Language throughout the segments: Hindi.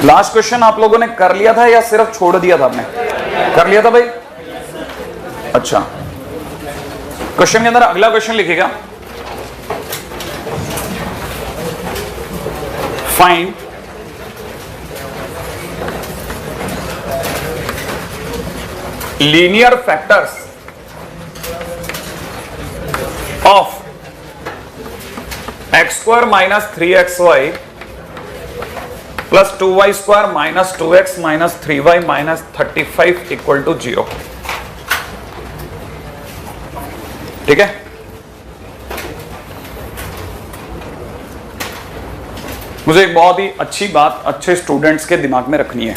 लास्ट क्वेश्चन आप लोगों ने कर लिया था या सिर्फ छोड़ दिया था? आपने कर लिया था भाई? अच्छा, क्वेश्चन के अंदर अगला क्वेश्चन लिखेगा, find linear factors of x square minus 3xy plus 2y square minus 2x minus 3y minus 35 equal to 0। ठीक है, मुझे एक बहुत ही अच्छी बात अच्छे स्टूडेंट्स के दिमाग में रखनी है।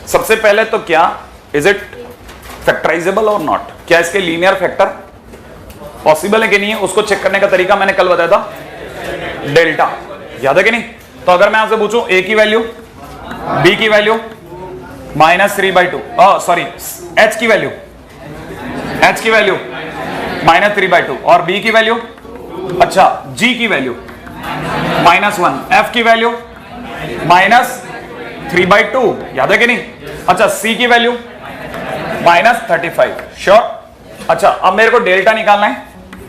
सबसे पहले तो क्या इज इट फैक्टराइजेबल और नॉट, क्या इसके लीनियर फैक्टर पॉसिबल है कि नहीं है, उसको चेक करने का तरीका मैंने कल बताया था, डेल्टा, याद है कि नहीं? तो अगर मैं आपसे पूछूं a की वैल्यू, b की वैल्यू -3/2, सॉरी h की वैल्यू -3/2 और b की वैल्यू, अच्छा g की वैल्यू -1, f की वैल्यू -3/2, याद है कि नहीं? अच्छा c की वैल्यू -35, श्योर? अच्छा, अब मेरे को डेल्टा निकालना है,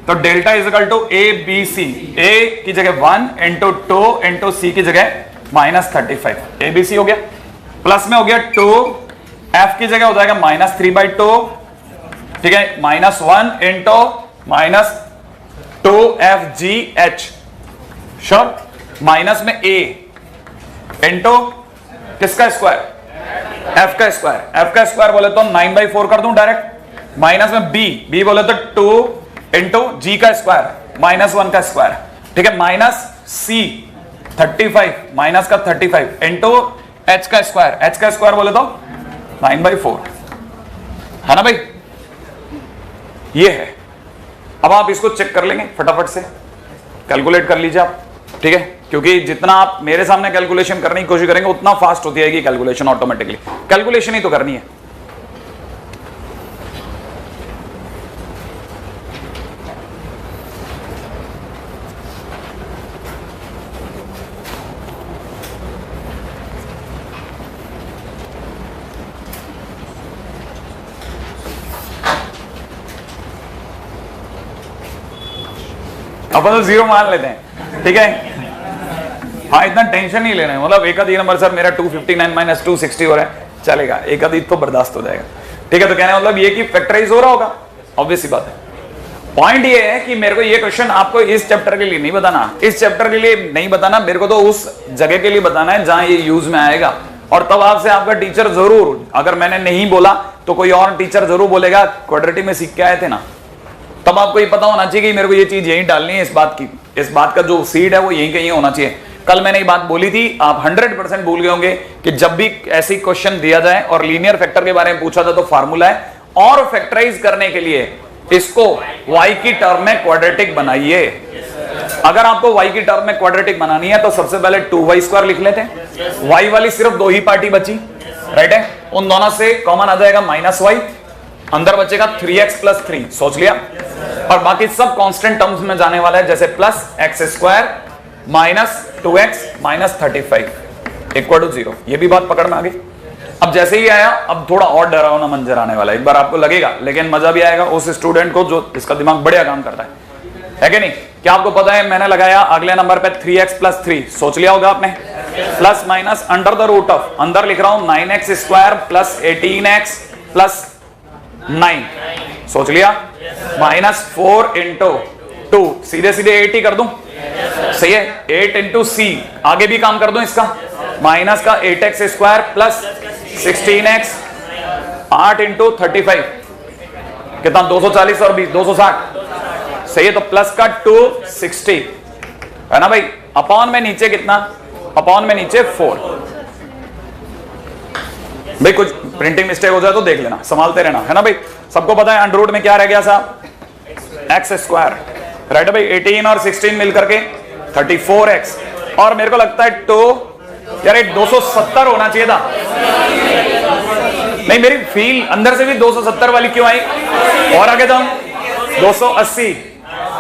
तो delta is equal to a b c, a की जगह 1 इंटू 2 इंटू सी की जगह -35, ए बी सी हो गया, प्लस में हो गया 2, एफ की जगह हो जाएगा -3/2, ठीक है, -1 इंटू -2FGH, श्योर? माइनस में ए इंटू किसका स्क्वायर, एफ का स्क्वायर, एफ का स्क्वायर बोले तो 9/4 कर दूं डायरेक्ट, माइनस में बी बोले तो 2 इंटू जी का स्क्वायर -1 का स्क्वायर, ठीक है, माइनस सी 35 माइनस का 35 इंटू एच का स्क्वायर, एच का स्क्वायर बोले तो 9/4, है ना भाई? ये है। अब आप इसको चेक कर लेंगे फटाफट से, कैलकुलेट कर लीजिए आप, ठीक है, क्योंकि जितना आप मेरे सामने कैलकुलेशन करने की कोशिश करेंगे उतना फास्ट होती जाएगी कैलकुलेशन, ऑटोमेटिकली कैलकुलेशन ही तो करनी है। अपन तो 0 मान लेते हैं, ठीक है, हाँ इतना टेंशन नहीं लेना है, मतलब एक आधी नंबर सर मेरा 259 - 260 हो रहा है, चलेगा, एक आधी तो बर्दाश्त हो जाएगा, ठीक है। तो कहने मतलब ये कि फैक्टराइज हो रहा होगा, ऑब्वियस सी बात है। पॉइंट ये है कि मेरे को ये क्वेश्चन आपको इस चैप्टर के लिए नहीं बताना, इस चैप्टर के लिए नहीं बताना, मेरे को तो उस जगह के लिए बताना है जहां ये यूज में आएगा, और तब आपसे आपका टीचर जरूर, अगर मैंने नहीं बोला तो कोई और टीचर जरूर बोलेगा क्वाड्रेटिक में सीख के आए थे ना, तब आपको ये पता होना चाहिए कि मेरे को ये चीज यहीं डालनी है, इस बात का जो सीड है वो यहीं कहीं होना चाहिए। कल मैंने ये बात बोली थी, आप 100% भूल गए होंगे कि जब भी ऐसी क्वेश्चन दिया जाए और लीनियर फैक्टर के बारे में पूछा था तो फार्मूला है, और फैक्टराइज करने के लिए इसको y की टर्म में क्वाड्रेटिक बनाइए। अगर आपको y की टर्म में क्वाड्रेटिक बनानी है तो सबसे पहले 2y² लिख लेते हैं, y वाली सिर्फ 2 ही पार्टी बची, राइट है, उन दोनों से कॉमन आ जाएगा -y, अंदर बचेगा 3x + 3, सोच लिया, और बाकी सब कांस्टेंट टर्म्स में जाने वाला है, जैसे +x² -2x -35 इक्वल टू 0, ये भी बात पकड़ में आ गई। अब जैसे ही आया, अब थोड़ा और डरावना मंजर आने वाला है, एक बार आपको लगेगा, लेकिन मजा भी आएगा उस स्टूडेंट को जो इसका दिमाग बढ़िया काम करता है कि नहीं? क्या आपको पता है मैंने लगाया अगले नंबर पे 3x + 3, सोच लिया होगा आपने, plus minus under the root of, अंदर लिख रहा हूं 9x² + 18x + 9, सोच लिया, -4 × 2, सीधे 8 ही कर दूं, सही है, 8 × c, आगे भी काम कर दूं इसका, माइनस का 8x² + 16x, 8 × 35 कितना, 240 और 20 260, सही है, तो प्लस का 260 है ना भाई, अपॉन में नीचे कितना, अपॉन में नीचे 4, भाई कुछ प्रिंटिंग मिस्टेक हो जाए तो देख लेना, संभालते रहना, है ना भाई। सबको पता है अंडर रूट में क्या रह गया साहब, x², राइट है भाई, 18 और 16 मिलकर के 34x, और मेरे को लगता है 2 यार 270 होना चाहिए था, नहीं मेरी फील अंदर से भी 270 वाली क्यों आई, और आगे जाऊं 280,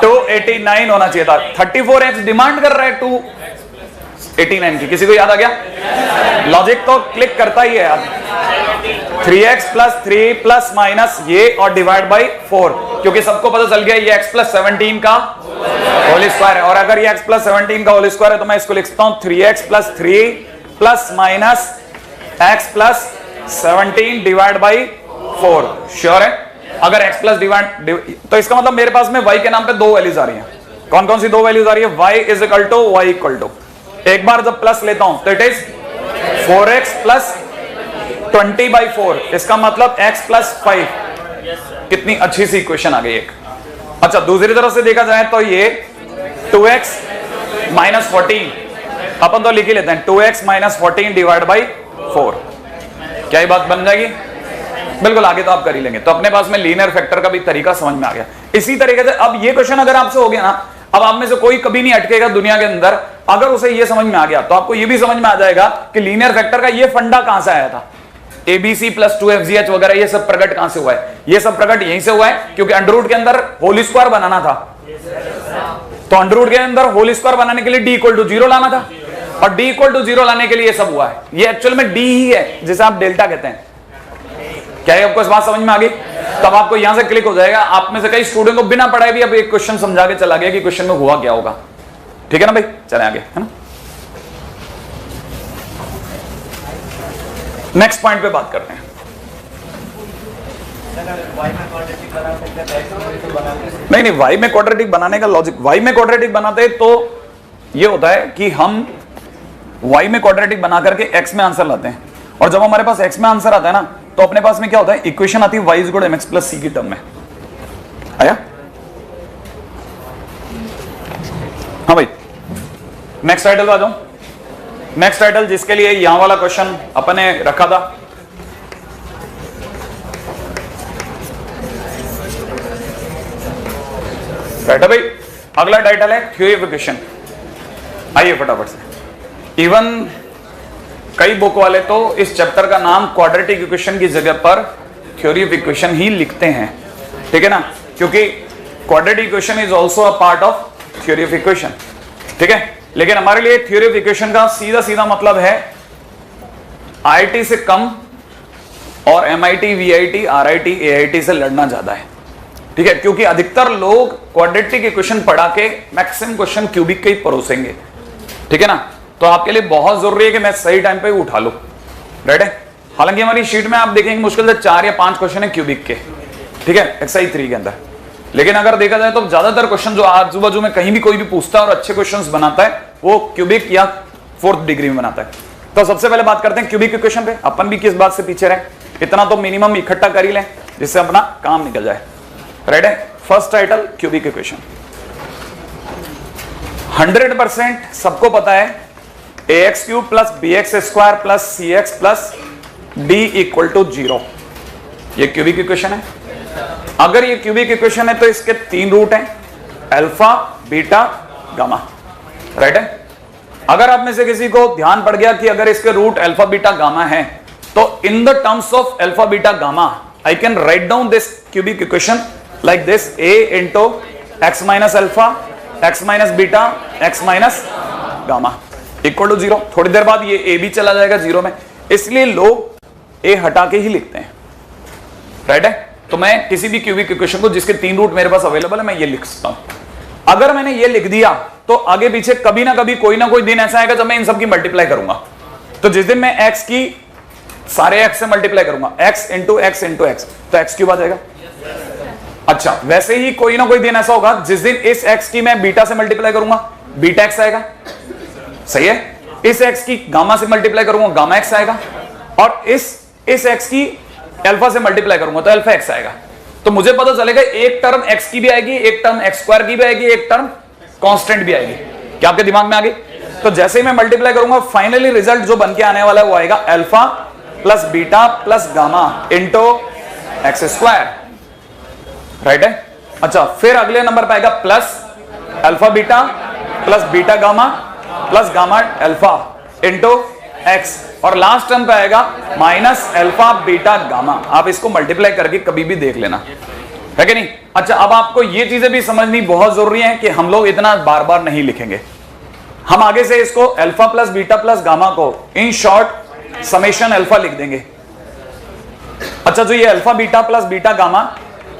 289 होना चाहिए था, 34x डिमांड कर रहा है, 89 की। किसी को याद आ गया? लॉजिक तो क्लिक करता ही है। 3x प्लस 3 प्लस माइनस ये और डिवाइड बाई 4, क्योंकि सबको पता चल गया ये x प्लस 17 का होल स्क्वायर है। और अगर ये x प्लस 17 का होल स्क्वायर है तो मैं इसको लिखता हूं 3x plus 3 plus minus x plus 17 divide by 4। Sure है? अगर x प्लस डिवाइड, तो इसका मतलब मेरे पास में y के नाम पे दो वैल्यूज आ रही हैं। कौन कौन सी दो वैल्यूज आ रही है? y is equal to y equal to, एक बार जब प्लस लेता हूं तो इट इज 4x प्लस 20/4, इसका मतलब x प्लस 5। कितनी अच्छी सी इक्वेशन आ गई एक। अच्छा, दूसरी तरफ से देखा जाए तो ये 2x माइनस 14 अपन तो लिख ही लेते हैं, 2x माइनस 14 डिवाइड बाई 4। क्या ये बात बन जाएगी? बिल्कुल, आगे तो आप कर ही लेंगे। तो अपने पास में लीनियर फैक्टर का भी तरीका समझ में आ गया। इसी तरीके से अब ये क्वेश्चन अगर आपसे हो गया ना, अब आप में से कोई कभी नहीं अटकेगा दुनिया के अंदर, अगर उसे ये समझ में आ गया तो आपको ये भी समझ में आ जाएगा कि लीनियर फैक्टर का ये फंडा कहां से आया था। ABC प्लस 2FGH वगैरह ये सब प्रकट कहां से हुआ है? ये सब प्रकट यहीं से हुआ है, क्योंकि अंडर रूट के अंदर होल स्क्वायर बनाना था। तो अंडर रूट के अंदर होल स्क्वायर बनाने के लिए d इक्वल टू 0 लाना था, और d इक्वल टू 0 लाने के लिए ये सब हुआ है। ये एक्चुअल में d ही है जिसे आप डेल्टा कहते हैं। क्या आपको इस बात समझ में आ गई? तब आपको यहां से क्लिक हो जाएगा। आप में से कई स्टूडेंट को बिना पढ़ाए भी अब एक क्वेश्चन समझा के चला गया कि क्वेश्चन में हुआ क्या होगा। ठीक है ना भाई? चले आगे, है ना। नेक्स्ट पॉइंट पे बात करते हैं। नहीं, y में क्वाड्रेटिक बनाने का लॉजिक, y में क्वाड्रेटिक बनाते हैं तो ये होता है कि हम y में क्वाड्रेटिक बना करके x में आंसर लाते हैं, और जब हमारे पास x में आंसर आता है ना तो अपने पास में क्या होता है, इक्वेशन आती है y is equal to mx plus c की टर्म में। आया? हाँ भाई, नेक्स्ट टाइटल आ जाओ। नेक्स्ट टाइटल जिसके लिए यहां वाला क्वेश्चन अपन ने रखा था, टाइटल भाई, अगला टाइटल है थ्योरी ऑफ इक्वेशन। आइए फटाफट से। इवन कई बुक वाले तो इस चैप्टर का नाम क्वाड्रेटिक इक्वेशन की जगह पर थ्योरी ऑफ इक्वेशन ही लिखते हैं। ठीक है ना, क्योंकि quadratic equation is also a part of theory of equation. ठीक है, लेकिन हमारे लिए थ्योरी ऑफ इक्वेशन का सीधा सीधा मतलब है IIT से कम और MIT, VIT, RIT, AIT से लड़ना ज्यादा है। ठीक है, क्योंकि अधिकतर लोग क्वाड्रेटिक इक्वेशन पढ़ा के मैक्सिमम क्वेश्चन क्यूबिक के ही परोसेंगे। ठीक है ना, तो आपके लिए बहुत जरूरी है कि मैं सही टाइम पे उठा लूं। राइट है? हालांकि हमारी शीट में आप देखेंगे मुश्किल से 4 या 5 क्वेश्चन है क्यूबिक के। ठीक है, एक्सरसाइज 3 के अंदर। लेकिन अगर देखा जाए तो ज्यादातर क्वेश्चन जो आजू बाजू में कहीं भी कोई भी पूछता है और अच्छे क्वेश्चंस बनाता है वो क्यूबिक या 4th डिग्री में बनाता है। तो सबसे पहले बात करते हैं क्यूबिक इक्वेशन पे। अपन भी किस बात से पीछे रहे, इतना तो मिनिमम इकट्ठा कर ही लें जिससे अपना काम निकल जाए। राइट है? First title cubic equation. 100% सबको पता है ax³ plus bx² plus cx plus d equal to 0। ये क्यूबिक इक्वेशन है। अगर ये क्यूबिक इक्वेशन है तो इसके 3 रूट हैं, अल्फा, बीटा, गामा। राइट है? अगर आप में से किसी को ध्यान पड़ गया कि अगर इसके रूट अल्फा, बीटा, गामा है तो in the terms of alpha, beta, gamma I can write down this cubic equation like this: a into x minus alpha, x minus beta, x minus gamma equal to 0। थोड़ी देर बाद ये a भी चला जाएगा 0 में, इसलिए लोग a हटा के ही लिखते हैं। राइट है? तो मैं किसी भी क्यूबिक इक्वेशन को जिसके 3 रूट मेरे पास अवेलेबल है मैं ये लिख सकता हूं। अगर मैंने ये लिख दिया तो आगे पीछे कभी ना कभी कोई ना कोई दिन ऐसा आएगा जब मैं इन सब की मल्टीप्लाई करूंगा। तो जिस दिन मैं x की सारे x से मल्टीप्लाई करूंगा, x इंटू x तो x³ आ जाएगा। अच्छा, वैसे ही कोई ना कोई दिन ऐसा होगा जिस दिन इस x की मैं बीटा से मल्टीप्लाई करूंगा, बीटा x आएगा। सही है? इस x की गामा से मल्टीप्लाई करूंगा, गामा x आएगा। और इस x की अल्फा से मल्टीप्लाई करूंगा तो अल्फा x आएगा। तो मुझे पता चलेगा एक टर्म x की भी आएगी, एक टर्म x² की भी आएगी, एक टर्म कांस्टेंट भी आएगी। क्या आपके दिमाग में आ गई? तो जैसे ही मैं मल्टीप्लाई करूंगा फाइनली रिजल्ट जो बन के आने वाला है वो आएगा alpha plus beta plus gamma into x²। Right है? अच्छा, फिर अगले नंबर पे आएगा plus alpha beta plus beta gamma plus gamma alpha into x, और लास्ट टर्म पे आएगा माइनस अल्फा बीटा गामा। आप इसको मल्टीप्लाई करके कभी भी देख लेना, है कि नहीं? अच्छा, अब आपको ये चीजें भी समझनी बहुत जरूरी है कि हम लोग इतना बार बार नहीं लिखेंगे। हम आगे से इसको alpha plus beta plus gamma को इन शॉर्ट समेशन अल्फा लिख देंगे। अच्छा, जो ये alpha beta plus beta gamma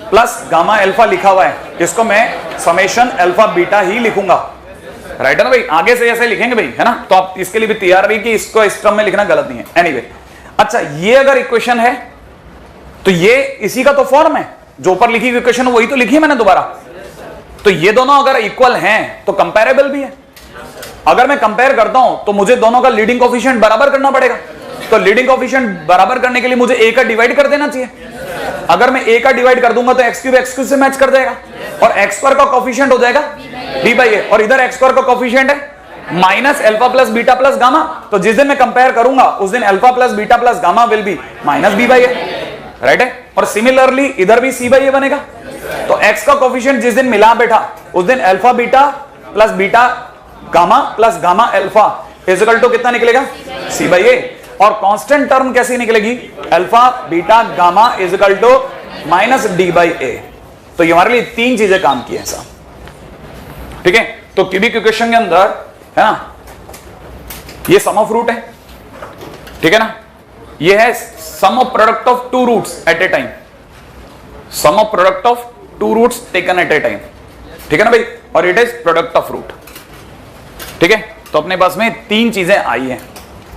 plus gamma alpha लिखा हुआ है, इसको मैं समेशन अल्फा बीटा ही लिखूंगा, राइट है ना भाई? आगे से ऐसे लिखेंगे भाई, है ना? तो आप इसके लिए भी तैयार रहिए कि इसको इस टर्म में लिखना गलत नहीं है। एनीवे, अच्छा, ये अगर इक्वेशन है तो ये इसी का तो फॉर्म है, जो ऊपर लिखी हुई इक्वेशन वही तो लिखी है मैंने दोबारा। तो ये दोनों अगर इक्वल हैं तो कंपेरेबल भी है। अगर मैं कंपेयर करता हूं तो मुझे दोनों का लीडिंग कोफिशिएंट बराबर करना पड़ेगा। तो लीडिंग कोफिशिएंट बराबर करने के लिए मुझे a का डिवाइड कर देना चाहिए। अगर मैं a का डिवाइड कर दूंगा तो x³ से मैच कर जाएगा और x² का कोफिशिएंट हो जाएगा b/a, और इधर x² का कोफिशिएंट है minus alpha plus beta plus gamma. तो जिस दिन मैं कंपेयर करूंगा उस दिन alpha plus beta plus gamma will be minus b/a, right है? और सिमिलरली इधर भी c/a बनेगा। तो x का कोफिशिएंट जिस दिन मिला बैठा उस दिन alpha beta plus beta gamma plus gamma alpha equal to कितना निकलेगा? c/a। और कांस्टेंट टर्म कैसी निकलेगी? Alpha beta gamma equal to minus d/a। तो ये हमारे लिए तीन चीजें काम की है साहब, ठीक है? तो क्यूबिक इक्वेशन के अंदर है ना, ये सम ऑफ रूट है, ठीक है ना? ये है sum of product of two roots at a time, sum of product of two roots taken at a time, ठीक है ना भाई? और it is product of root, ठीक है? तो अपने पास में तीन चीजें आई हैं,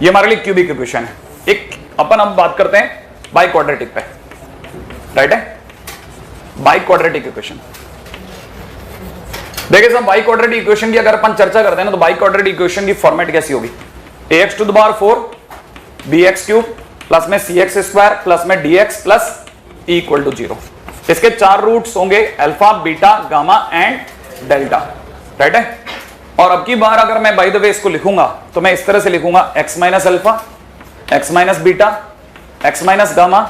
ये हमारे लिए क्यूबिक इक्वेशन है। एक अपन अब बात करते हैं बाई क्वाड्रेटिक पे, राइट है? बाई क्वाड्रेटिक इक्वेशन देखिए साहब, बाई क्वाड्रेटिक इक्वेशन की अगर अपन चर्चा करते हैं ना तो बाई क्वाड्रेटिक इक्वेशन की फॉर्मेट कैसी होगी? ax⁴ bx³ प्लस में cx² प्लस में dx plus e equal to 0। इसके चार रूट्स होंगे alpha beta gamma and delta, right है? और अब की बार अगर मैं बाय द वे इसको लिखूंगा तो मैं इस तरह से लिखूंगा x minus alpha, x minus beta, x minus gamma,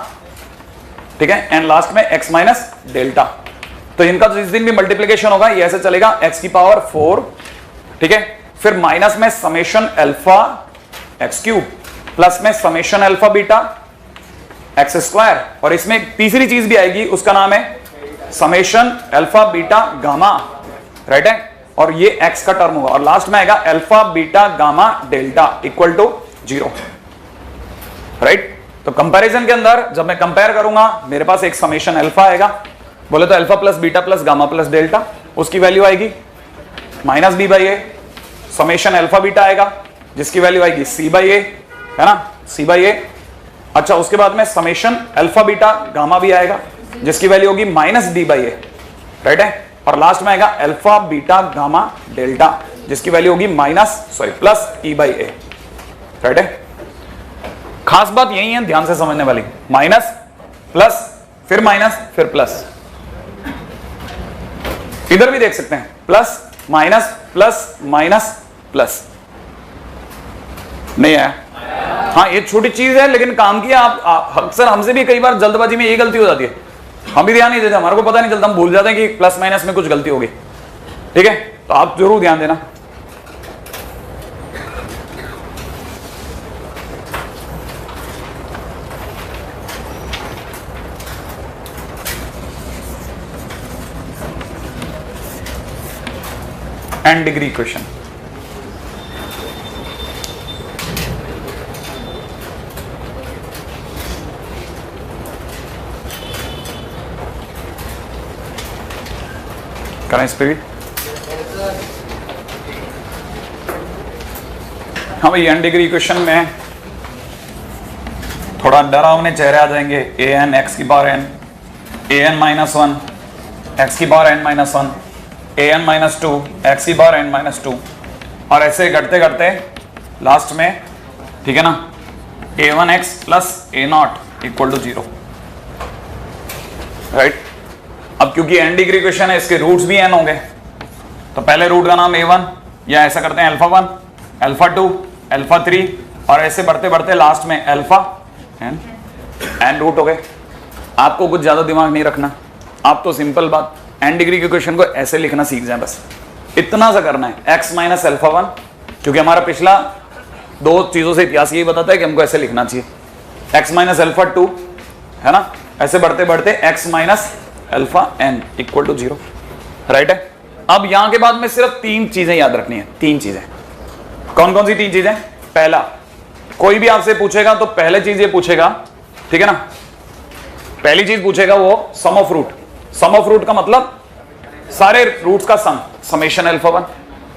ठीक है? एंड लास्ट में x माइनस डेल्टा। तो इनका जिस दिन भी मल्टीप्लीकेशन होगा ये ऐसे चलेगा x की पावर 4, ठीक है? फिर माइनस में समेशन अल्फा x³ प्लस में समेशन अल्फा बीटा x², और इसमें एक तीसरी चीज भी आएगी, उसका नाम है summation alpha beta gamma, right है? और ये x का टर्म होगा और लास्ट में आएगा alpha beta gamma delta equal to 0, right? तो कंपैरिजन के अंदर जब मैं कंपेयर करूंगा मेरे पास एक समेशन अल्फा आएगा, बोले तो alpha plus beta plus gamma plus delta, उसकी वैल्यू आएगी minus b/a। Summation alpha beta आएगा जिसकी वैल्यू आएगी c/a, है ना? c/a। अच्छा, उसके बाद में समेशन अल्फा बीटा गामा भी आएगा जिसकी वैल्यू होगी माइनस d/a, राइट है? और लास्ट में आएगा अल्फा बीटा गामा डेल्टा जिसकी वैल्यू होगी प्लस e/a, राइट है? खास बात यही है ध्यान से समझने वाली, माइनस प्लस फिर प्लस। इधर भी देख सकते हैं plus minus plus minus plus, नहीं आया? हाँ, ये छोटी चीज है लेकिन काम की। आप अक्सर हमसे भी कई बार जल्दबाजी में ये गलती हो जाती है, हम भी ध्यान नहीं देते, हमारे को पता नहीं चलता, हम भूल जाते हैं कि प्लस माइनस में कुछ गलती होगी, ठीक है? तो आप जरूर ध्यान देना। एंड डिग्री इक्वेशन, करें स्पीड? हाँ भाई, एन डिग्री इक्वेशन में थोड़ा डरावने चेहरे आ जाएंगे। an x की power n, an minus 1 x की power n minus 1, an minus 2 x की पावर n माइनस 2, और ऐसे करते करते लास्ट में, ठीक है ना, a1x plus a0 equal to 0, right? अब क्योंकि एन डिग्री इक्वेशन है इसके रूट्स भी n होंगे, तो पहले रूट का नाम a1, या ऐसा करते हैं अल्फा 1, अल्फा 2, अल्फा 3, और ऐसे बढ़ते बढ़ते लास्ट में अल्फा n रूट हो गए। आपको कुछ ज्यादा दिमाग नहीं रखना, आप तो सिंपल बात एन डिग्री की इक्वेशन को ऐसे लिखना सीख जाए, बस इतना सा करना है। x माइनस अल्फा 1, क्योंकि हमारा पिछला दो चीजों से इतिहास यही बताता है कि हमको ऐसे लिखना चाहिए, x माइनस अल्फा 2, है ना? ऐसे बढ़ते बढ़ते x minus alpha n equal to 0, right है? अब यहां के बाद में सिर्फ तीन चीजें याद रखनी है, तीन चीजें। कौन कौन सी 3 चीजें? पहला, कोई भी आपसे पूछेगा तो पहले चीज ये पूछेगा, ठीक है ना, पहली चीज पूछेगा वो sum of root. Sum of root का मतलब सारे रूट्स का सम, समेशन अल्फा 1।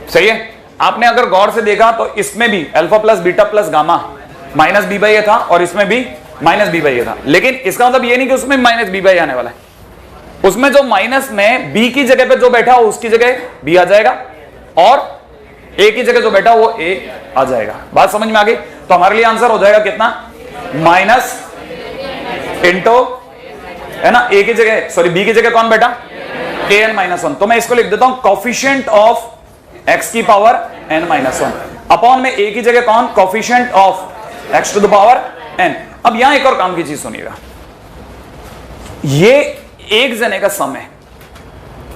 सही है। आपने अगर गौर से देखा तो इसमें भी alpha plus beta plus gamma minus b by a था और इसमें भी माइनस बी बाई ए था, लेकिन इसका मतलब ये नहीं कि उसमें माइनस बी बाई आने वाला है। उसमें जो माइनस में बी की जगह पे जो बैठा हो उसकी जगह बी आ जाएगा और ए की जगह जो बैठा वो ए आ जाएगा। बात समझ में आ गई? तो हमारे लिए आंसर हो जाएगा कितना? माइनस इंटू, है ना, ए की जगह, सॉरी बी की जगह कौन बैठा? A n minus 1। तो मैं इसको लिख देता हूं कॉफिशिएंट ऑफ एक्स की पावर एन माइनस 1 अपॉन में ए की जगह कौन? Coefficient of x to the power n. अब यहां एक और काम की चीज सुनिएगा, ये एक जने का सम है,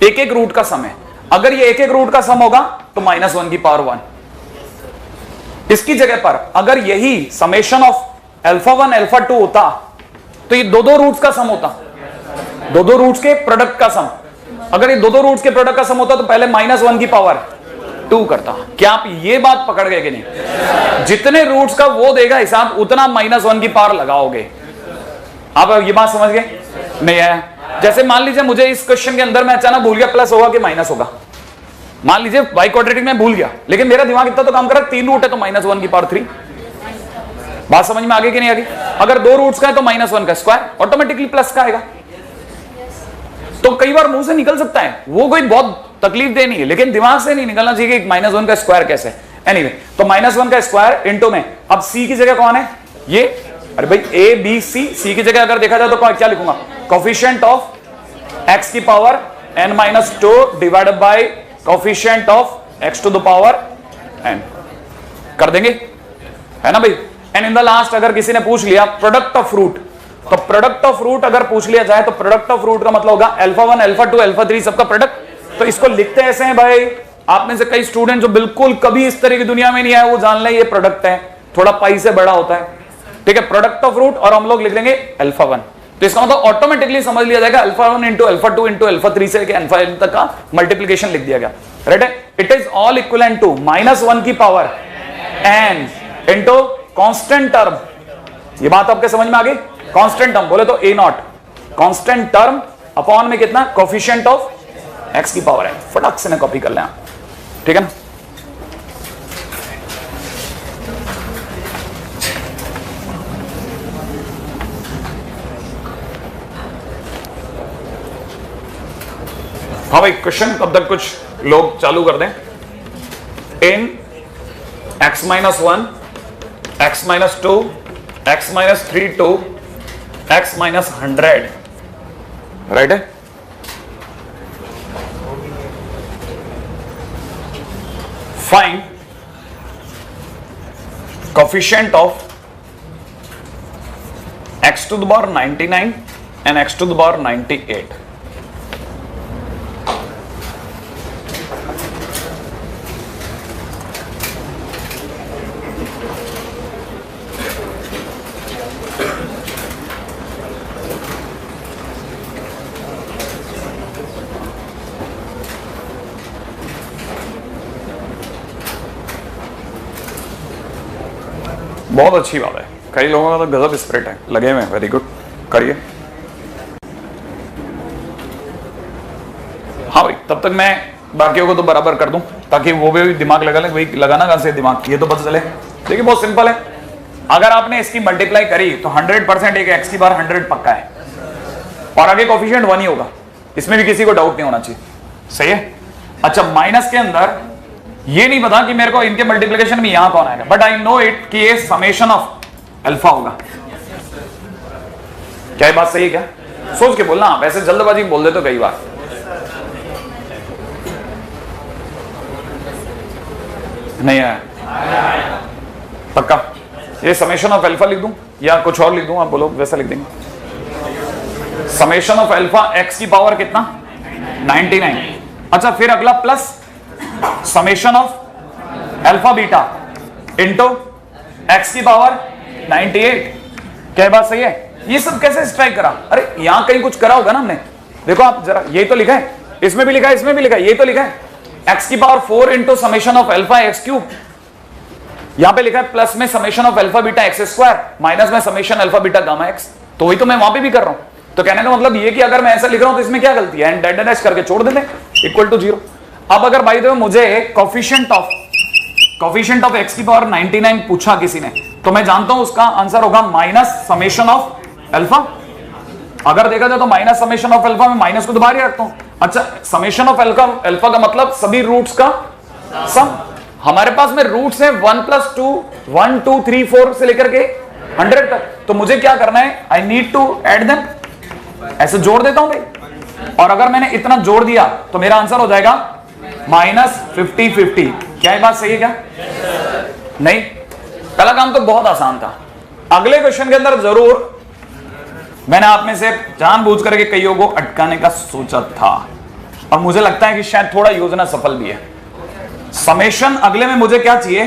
एक एक रूट का सम है। अगर ये एक एक रूट का सम होगा तो -1 की पावर 1। इसकी जगह पर अगर यही समेशन ऑफ अल्फा 1 अल्फा 2 होता तो ये दो दो रूट्स का सम होता, दो दो रूट्स के प्रोडक्ट का सम। अगर ये दो दो रूट्स के प्रोडक्ट का सम होता तो पहले -1 की पावर 2 करता। क्या आप ये बात पकड़ गए कि नहीं? जितने रूट्स का वो देगा हिसाब उतना -1 की पावर लगाओगे। आप ये बात समझ गए? नहीं आया? जैसे मान लीजिए मुझे इस क्वेश्चन के अंदर मैं अचानक भूल गया प्लस होगा कि माइनस होगा, मान लीजिए वाई क्वाड्रेटिक में भूल गया, लेकिन मेरा दिमाग इतना तो काम कर रहा है, 3 रूट है तो -1 की पावर 3। बात समझ में आ गई कि नहीं आ गई? अगर 2 रूट्स का है तो -1 का स्क्वायर ऑटोमेटिकली प्लस का आएगा। तो कई बार मुंह से निकल सकता है, वो कोई बहुत तकलीफ दे नहीं है, लेकिन दिमाग से नहीं निकलना चाहिए कि -1 का स्क्वायर कैसे। एनीवे, तो -1 का स्क्वायर इंटू में अब सी की जगह कौन है? ये, अरे भाई ए बी सी, सी की जगह अगर देखा जाए तो क्या लिखूंगा? कोफिशिएंट ऑफ x की power n-2 divided by coefficient of x to the power n। कर देंगे, है ना भाई? एंड इन द लास्ट अगर किसी ने पूछ लिया प्रोडक्ट ऑफ रूट, तो प्रोडक्ट ऑफ रूट अगर पूछ लिया जाए तो प्रोडक्ट ऑफ रूट का मतलब होगा अल्फा 1 अल्फा 2 अल्फा 3 सबका प्रोडक्ट। तो इसको लिखते ऐसे हैं भाई, आप में से कई स्टूडेंट जो बिल्कुल कभी इस तरह की दुनिया में नहीं आए वो जान ले ये प्रोडक्ट है, थोड़ा पाई से बड़ा होता है, ठीक है? प्रोडक्ट ऑफ रूट और हम लोग लिख लेंगे अल्फा 1। तो इसका मतलब ऑटोमेटिकली समझ लिया जाएगा alpha 1 into alpha 2 into alpha 3 से अल्फा n तक का मल्टीप्लीकेशन लिख दिया गया। राइट है? It is all equivalent to -1 की power n into constant term. ये बात आपके समझ में आ गई? कांस्टेंट टर्म बोले तो a0 कांस्टेंट टर्म अपॉन में कितना? कोफिशिएंट ऑफ x की पावर n। फटाक से ना कॉपी कर लें आप, ठीक है ना? हाँ भाई, क्वेश्चन कब तक कुछ लोग चालू कर दें। In x-1 x-2 x-3 to x-100, right है? Find coefficient of x to the power 99 and x to the power 98। बहुत अच्छी बात है, कई लोगों का तो गजब स्पिरिट है, लगे हुए, वेरी गुड, करिए। हाँ भाई, तब तक मैं बाकियों को तो बराबर कर दूं ताकि वो भी दिमाग लगा ले। वही लगाना कहां से दिमाग, ये तो पता चले। देखिए बहुत सिंपल है, अगर आपने इसकी मल्टीप्लाई करी तो 100% एक x की बार 100 पक्का है और आगे कोफिशिएंट 1 ही होगा, इसमें भी किसी को डाउट नहीं होना चाहिए। सही है? अच्छा, माइनस के अंदर ये नहीं पता कि मेरे को इनके मल्टीप्लिकेशन में यहां कौन आएगा, बट आई नो इट कि ये समेशन ऑफ अल्फा होगा। क्या ये बात सही है? क्या सोच के बोलना, वैसे जल्दबाजी बोल दे तो कई बार। नहीं आया? पक्का? ये समेशन ऑफ अल्फा लिख दूं या कुछ और लिख दूं? आप बोलो, वैसा लिख देंगे। समेशन ऑफ अल्फा x की पावर कितना? 99। अच्छा, फिर अगला plus summation of alpha beta into x की पावर 98। क्या बात सही है? ये सब कैसे स्ट्राइक करा? अरे यहां कहीं कुछ करा होगा ना हमने। देखो आप जरा, यही तो लिखा है, इसमें भी लिखा है, इसमें भी लिखा है, यही तो लिखा है, x की power 4 into summation of alpha x cube. यहां पे लिखा है प्लस में summation of alpha beta x square minus में summation alpha beta gamma x, तो वही तो मैं वहां पे भी कर रहा हूं। तो कहने का मतलब ये कि अगर मैं ऐसा लिख रहा हूं तो इसमें क्या गलती है, एंड डेड डैश करके छोड़ देते इक्वल टू 0। अब अगर बाय द वे मुझे कोफिशिएंट ऑफ एक्स की पावर 99 पूछा किसी ने, तो मैं जानता हूं उसका आंसर होगा माइनस समेशन ऑफ अल्फा। अगर देखा जाए तो माइनस समेशन ऑफ अल्फा में माइनस को तो बाहर ही रखता हूं। अच्छा, समेशन ऑफ अल्फा का मतलब सभी रूट्स का सम। हमारे पास में रूट्स है 1 + 2 1 2 3 4 से लेकर के 100 तक, तो मुझे क्या करना है, I need to add them, ऐसे जोड़ देता हूं भाई। और अगर मैंने इतना जोड़ दिया तो मेरा आंसर हो जाएगा -50 क्या ये बात सही है क्या? नहीं, पहला काम तो बहुत आसान था। अगले क्वेश्चन के अंदर जरूर मैंने आप में से जानबूझ करके कईयों को अटकाने का सोचा था, और मुझे लगता है कि शायद थोड़ा योजना सफल भी है। समेशन अगले में मुझे क्या चाहिए,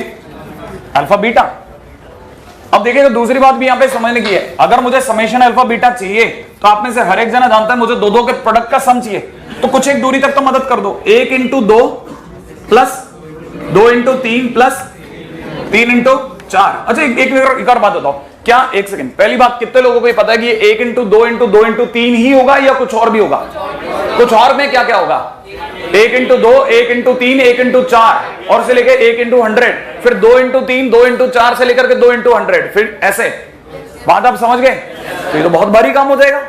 अल्फा बीटा। अब देखिएगा दूसरी बात भी यहां पे समझने की है, अगर मुझे समेशन अल्फा बीटा चाहिए तो आप में से हर एक जना जानता है मुझे दो के प्रोडक्ट का सम चाहिए, तो कुछ एक दूरी तक तो मदद कर दो। 1 × 2 प्लस 2 × 3 प्लस 3 × 4। अच्छा एक और बात बताओ, क्या एक सेकंड, पहली बात कितने लोगों को ये पता है कि ये 1 × 2 × 2 × 3 ही होगा या कुछ और भी होगा? कुछ और में क्या क्या होगा? 1 × 2 1 × 3 1 × 4 और से लेकर 1 × 100, फिर 2 × 3 2 × 4 से लेकर के 2 × 100, फिर ऐसे। बात आप समझ गए? तो ये तो बहुत भारी काम हो जाएगा,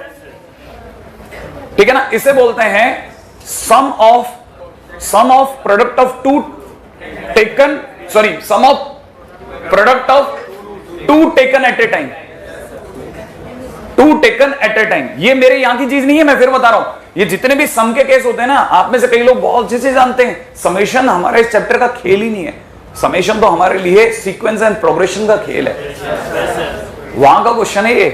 ठीक है ना। इसे बोलते हैं sum of product of two taken, sorry sum of product of two taken at a time. Two taken at a time, ये मेरे यहां की चीज नहीं है, मैं फिर बता रहा हूं। ये जितने भी सम के केस होते हैं ना, आप में से कई लोग बहुत अच्छे से जानते हैं, समेशन हमारे इस चैप्टर का खेल ही नहीं है। समेशन तो हमारे लिए सीक्वेंस एंड प्रोग्रेशन का खेल है, वहां का क्वेश्चन है ये।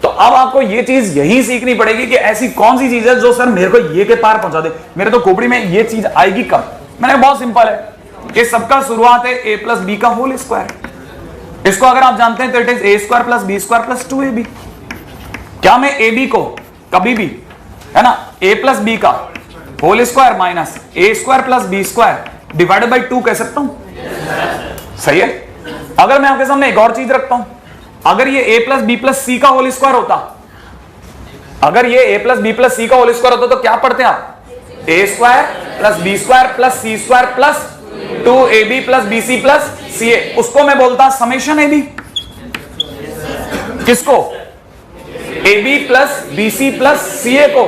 तो अब आपको ये चीज यही सीखनी पड़ेगी कि ऐसी कौन सी चीज है जो सर मेरे को ये के पार पहुंचा दे, मेरे तो खोपड़ी में ये चीज आएगी कब। मैंने बहुत सिंपल है, ये सबका शुरुआत है a + b का होल स्क्वायर। इसको अगर आप जानते हैं तो it is a² + b² + 2ab। क्या मैं ab को कभी भी, है ना, a + b का whole square minus a² + b² divided by 2 कह सकता हूं? सही है। अगर मैं आपके सामने एक और चीज रखता हूं, अगर ये a + b + c का होल स्क्वायर होता, अगर ये a + b + c का होल स्क्वायर होता तो क्या पढ़ते हैं आप? a² + b² + c² + 2ab + bc + ca। उसको मैं बोलता समेशन ab। किसको? ab + bc + ca को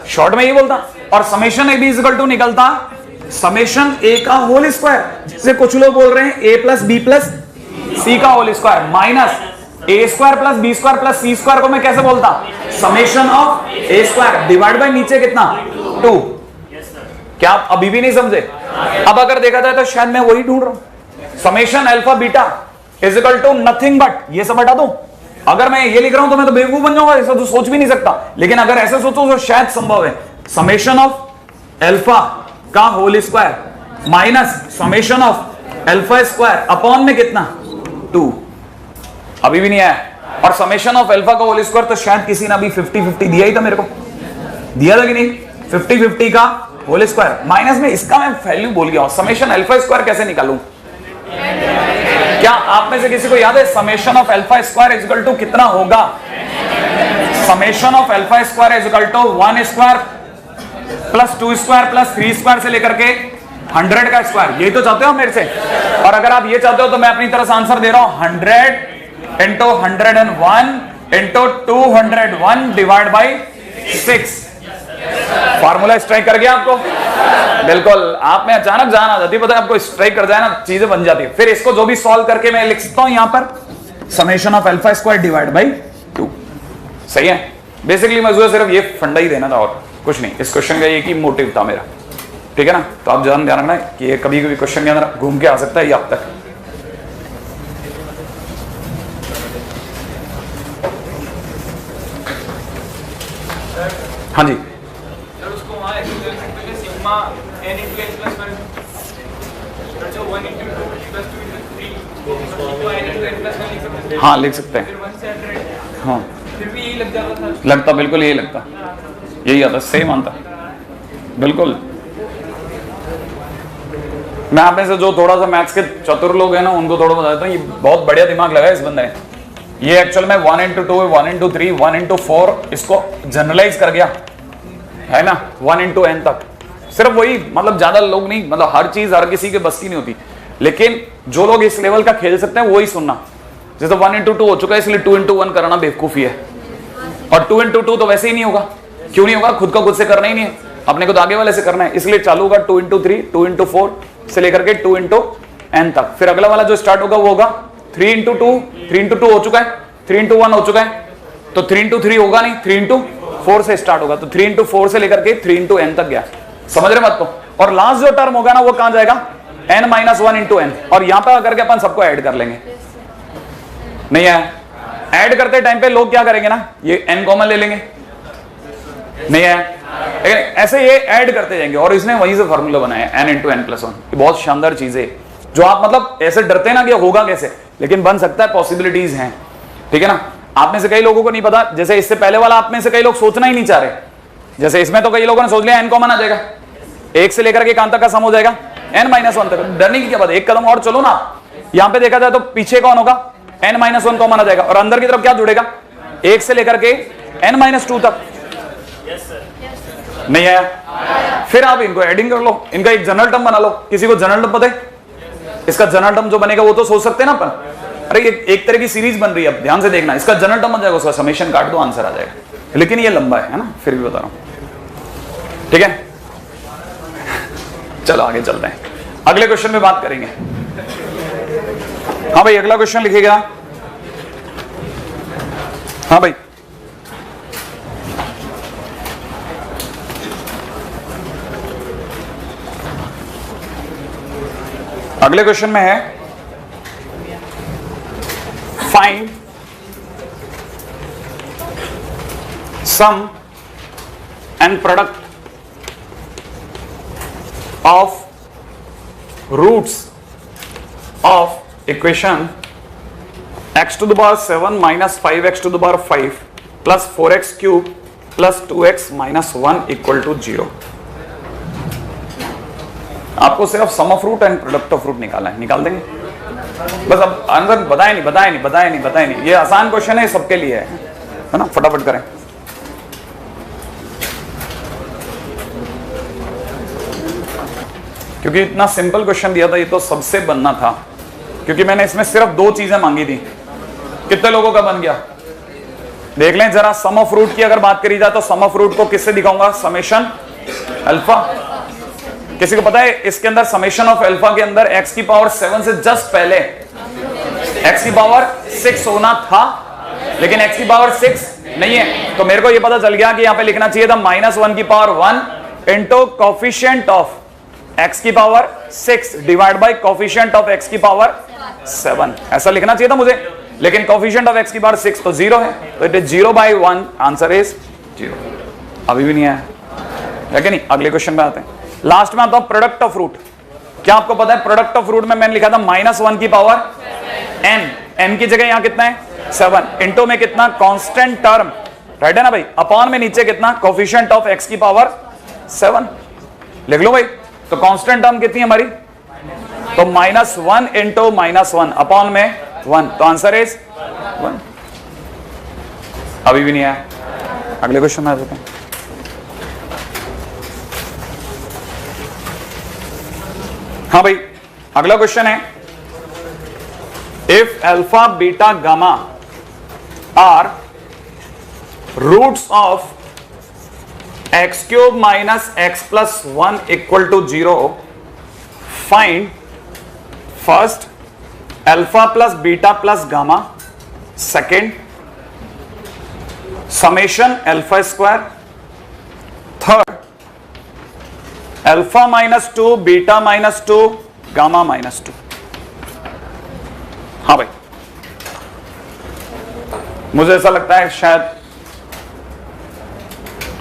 शॉर्ट में ये बोलता, और समेशन ab = निकलता समेशन a का होल स्क्वायर, जिसे कुछ लोग बोल रहे हैं a + b + c का whole square minus a² + b² + c² को मैं कैसे बोलता? Summation of a² divide by नीचे कितना? 2। क्या आप अभी भी नहीं समझे? अब अगर देखा जाए तो शायद मैं वही ढूंढ रहा हूं, summation alpha beta = nothing but, ये सब हटा दूं। अगर मैं ये लिख रहा हूं तो मैं तो बेवकूफ बन जाऊंगा, ऐसा तो सोच भी नहीं सकता। लेकिन अगर ऐसे सोचो तो शायद संभव है। समेशन ऑफ अल्फा का whole square minus summation of alpha upon में कितना? 2। अभी भी नहीं आया। और समेशन ऑफ अल्फा का होल स्क्वायर तो शायद किसी ने अभी 50-50 दिया ही था मेरे को, दिया था कि नहीं? 50-50 का होल स्क्वायर माइनस में इसका मैं वैल्यू भूल गया हूं, समेशन अल्फा² कैसे निकालूं? क्या आप में से किसी को याद है समेशन ऑफ अल्फा² = कितना होगा? समेशन ऑफ अल्फा² = 1² + 2² + 3² से लेकर के 100 का स्क्वायर। यही तो चाहते हो मेरे से? और अगर आप ये चाहते हो तो मैं अपनी तरफ से आंसर दे रहा हूं, 100 × 101 × 201 डिवाइड बाई 6। फार्मूला स्ट्राइक कर गया आपको? बिल्कुल, आप में अचानक जान आ जाती है, पता है आपको, स्ट्राइक कर जाए ना चीजें बन जाती है। फिर इसको जो भी सॉल्व करके मैं लिख सकता हूं यहां पर समेशन ऑफ अल्फा² डिवाइड बाई 2। सही है। बेसिकली मुझे सिर्फ ये फंडा ही देना था और कुछ नहीं। इस क्वेश्चन का एक ही मोटिव था मेरा, ठीक है ना। तो आप ध्यान रखना कि ये कभी कभी क्वेश्चन के अंदर घूम के आ सकता है ये आप तक। हाँ जी, हाँ लिख सकते हैं। हाँ फिर भी यही लग जाता था, लगता, बिल्कुल यही लगता, यही आता, सेम आता, बिल्कुल। मैं आप में से जो थोड़ा सा मैथ्स के चतुर लोग हैं ना, उनको थोड़ा बता देता हूँ, ये बहुत बढ़िया दिमाग लगाया इस बंदे ने। ये एक्चुअल में 1 into 2, 1 into 3, 1 into 4 इसको जनरलाइज कर गया है ना, 1 into n तक। सिर्फ वही, मतलब ज्यादा लोग नहीं, मतलब हर चीज हर किसी के बस की नहीं होती, लेकिन जो लोग इस लेवल का खेल सकते हैं वही सुनना। जैसे 1 into 2 हो चुका है, इसलिए 2 into 1 कराना बेवकूफी है, और 2 into 2 तो वैसे ही नहीं होगा। क्यों नहीं होगा? खुद का खुद से करना ही नहीं है, अपने को तो आगे वाले से करना है, इसलिए चालू होगा 2 into 3, 2 into 4 से लेकर के 2 into n तक। फिर अगला वाला जो स्टार्ट होगा वो होगा 3 into 2, 3 into 2 हो चुका है, 3 into 1 हो चुका है, तो 3 into 3 होगा नहीं, 3 into 4 से स्टार्ट होगा, तो 3 into 4 से लेकर के 3 into n तक गया। समझ रहे मत को? और लास्ट जो टर्म होगा ना वो कहां जाएगा? n - 1 into n, और यहां पर आकर के अपन सबको ऐड कर लेंगे। नहीं है? ऐड करते टाइम पे लोग क्या करेंगे ना, ये n कॉमन ले लेंगे, नहीं है? लेकिन ऐसे ये ऐड करते जाएंगे, और इसने वहीं से फार्मूला बनाया n into n + 1। ये बहुत शानदार चीज है, जो आप मतलब ऐसे डरते ना कि होगा कैसे, लेकिन बन सकता है, पॉसिबिलिटीज हैं, ठीक है ना। आप में से कई लोगों को नहीं पता, जैसे इससे पहले वाला आप में से कई लोग सोचना ही नहीं चाह रहे, जैसे इसमें तो कई लोगों ने सोच लिया n कॉमन आ जाएगा, 1 से लेकर के कहां तक का सम हो जाएगा? n - 1 तक। डरने की क्या बात है, एक कदम और चलो ना। यहां पे देखा जाए तो पीछे कौन होगा? n - 1 कॉमन आ जाएगा, और अंदर की तरफ क्या जुड़ेगा? 1 से लेकर के n - 2 तक। नहीं है? फिर आप इनको एडिंग कर लो, इनका एक जनरल टर्म बना लो। किसी को जनरल टर्म पता है? इसका जनरल टर्म जो बनेगा वो तो सोच सकते हैं ना अपन। अरे ये एक तरह की सीरीज बन रही है, अब ध्यान से देखना, इसका जनरल टर्म बन जाएगा, उसका समेशन काट दो, आंसर आ जाएगा। लेकिन ये लंबा है ना, फिर भी बता रहा हूं, ठीक है। चलो आगे चलते हैं, अगले क्वेश्चन में बात करेंगे। हाँ भाई, अगला क्वेश्चन लिखिएगा। हाँ भाई, अगले क्वेश्चन में है find sum and product of roots of equation x to the power 7 minus 5x to the power 5 plus 4x cube plus 2x minus 1 equal to 0। आपको सिर्फ sum of root and product of root निकालना है, निकाल देंगे बस। अब आंसर बताए नहीं, ये आसान क्वेश्चन है, सबके लिए है ना, फटाफट करें। क्योंकि इतना सिंपल क्वेश्चन दिया था, ये तो सबसे बनना था, क्योंकि मैंने इसमें सिर्फ 2 चीजें मांगी थी। कितने लोगों का बन गया देख लें जरा। सम ऑफ रूट की अगर बात करी जाए तो सम ऑफ रूट को किससे दिखाऊंगा? Summation alpha. किसी को पता है इसके अंदर समेशन ऑफ अल्फा के अंदर x की पावर 7 से जस्ट पहले x की पावर 6 होना था, लेकिन x की पावर 6 नहीं है, तो मेरे को यह पता चल गया कि यहां पे लिखना चाहिए था -1 की power 1 into coefficient of x की power 6 divide by coefficient of x की पावर 7, ऐसा लिखना चाहिए था मुझे, लेकिन कोफिशिएंट ऑफ x की पावर 6 तो 0 है, तो इट इज 0/1, आंसर इज 0। अभी भी नहीं आया है कि नहीं? अगले क्वेश्चन में आते हैं। लास्ट में आता हूं प्रोडक्ट ऑफ रूट। क्या आपको पता है प्रोडक्ट ऑफ रूट में मैंने लिखा था -1 की पावर n की जगह यहां कितना है? 7 इंटू में कितना? कांस्टेंट टर्म, राइट है ना भाई, अपॉन में नीचे कितना? कोफिशिएंट ऑफ x की पावर 7 लिख लो भाई। तो कांस्टेंट टर्म कितनी है हमारी? तो -1 इंटू -1 अपॉन में 1, तो आंसर इज 1। अभी भी नहीं आया, अगले क्वेश्चन में आ जाते हैं। हाँ भाई, अगला क्वेश्चन है if alpha beta gamma are roots of x³ minus x plus 1 equal to 0, find first alpha plus beta plus gamma, second summation alpha square, third alpha minus 2 beta minus 2 gamma minus 2। हाँ भाई, मुझे ऐसा लगता है शायद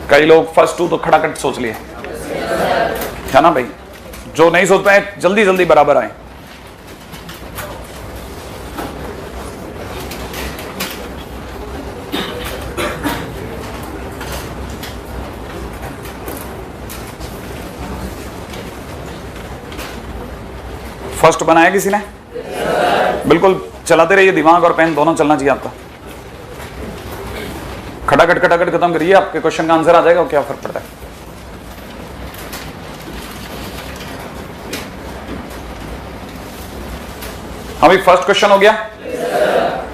कई लोग फर्स्ट 2 तो खड़ाखट सोच लिए है ना भाई, जो नहीं सोच पाए जल्दी जल्दी बराबर आए। फर्स्ट बनाया किसी ने? बिल्कुल चलाते रहिए, दिमाग और पेन दोनों चलना चाहिए आपका। खटाखट खटाखट खत्म करिए, आपके क्वेश्चन का आंसर आ जाएगा, क्या फर्क पड़ता है। अभी फर्स्ट क्वेश्चन हो गया।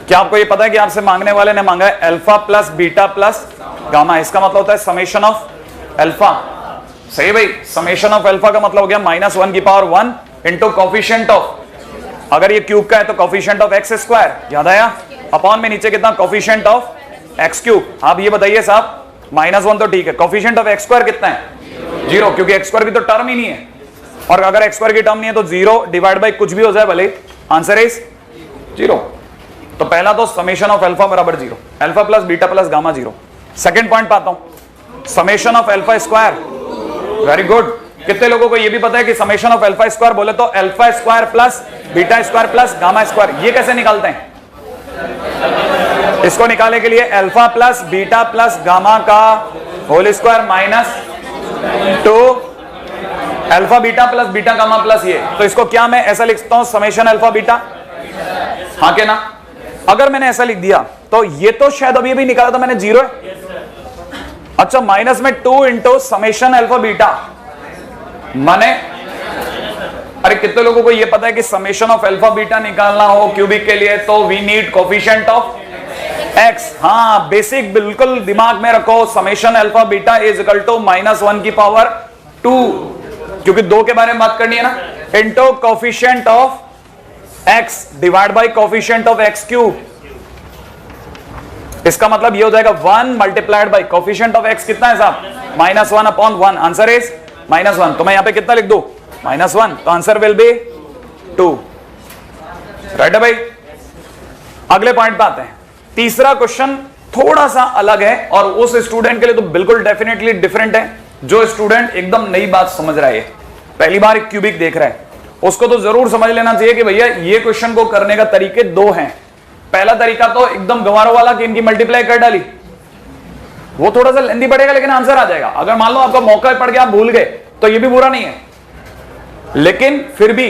क्या आपको ये पता है कि आपसे मांगने वाले ने मांगा है alpha plus beta plus gamma, इसका मतलब होता है समेशन ऑफ अल्फा। सही भाई, समेशन ऑफ अल्फा का मतलब हो गया -1 की पावर 1 इंटू कोफिशिएंट ऑफ, अगर ये क्यूब का है तो कोफिशिएंट ऑफ एक्स स्क्वायर, याद आया, अपॉन में नीचे कितना कोफिशिएंट ऑफ एक्स क्यूब। आप ये बताइए साहब, -1 तो ठीक है, कोफिशिएंट ऑफ एक्स स्क्वायर कितना है? 0, क्योंकि एक्स स्क्वायर की तो टर्म ही नहीं है, और अगर एक्स स्क्वायर की टर्म नहीं है तो 0 डिवाइड बाई कुछ भी हो जाए भले, आंसर इज 0। तो पहला तो समेशन ऑफ अल्फा बराबर 0, alpha plus beta plus gamma 0। Second point पाता हूं, summation of alpha square, very good. कितने लोगों को यह भी पता है कि समेशन ऑफ अल्फा स्क्वायर बोले तो alpha square plus beta square plus gamma square, ये कैसे निकालते हैं? इसको निकालने के लिए alpha plus beta plus gamma का whole square -2 alpha beta plus beta gamma plus ये, तो इसको क्या मैं ऐसा लिखता हूं, समेशन अल्फा बीटा, हाँ के ना? अगर मैंने ऐसा लिख दिया तो ये तो शायद अभी भी निकाला था मैंने 0 है। अच्छा, माइनस में 2 इंटू समेशन अल्फा बीटा, माने अरे कितने लोगों को ये पता है कि समेशन ऑफ अल्फा बीटा निकालना हो क्यूबिक के लिए तो we need coefficient of x. हाँ बेसिक बिल्कुल दिमाग में रखो, summation alpha beta is equal to -1 की पावर 2, क्योंकि 2 के बारे में बात करनी है ना, into coefficient of x divide by coefficient of x cube. इसका मतलब ये हो जाएगा 1 multiplied by coefficient of x कितना है साहब? -1 अपॉन 1, आंसर इज -1। तो मैं यहां पे कितना लिख दूं? -1, तो आंसर विल बी 2, राइट है भाई। अगले पॉइंट पे आते हैं। तीसरा क्वेश्चन थोड़ा सा अलग है और उस स्टूडेंट के लिए तो बिल्कुल डेफिनेटली डिफरेंट है, जो स्टूडेंट एकदम नई बात समझ रहा है, पहली बार क्यूबिक देख रहा है, उसको तो जरूर समझ लेना चाहिए कि भैया ये क्वेश्चन को करने का तरीके 2 हैं। पहला तरीका तो एकदम गवारों वाला कि इनकी मल्टीप्लाई कर डाली, वो थोड़ा सा लेंदी पड़ेगा लेकिन आंसर आ जाएगा। अगर मान लो आपका मौका पड़ गया, आप भूल गए, तो ये भी बुरा नहीं है, लेकिन फिर भी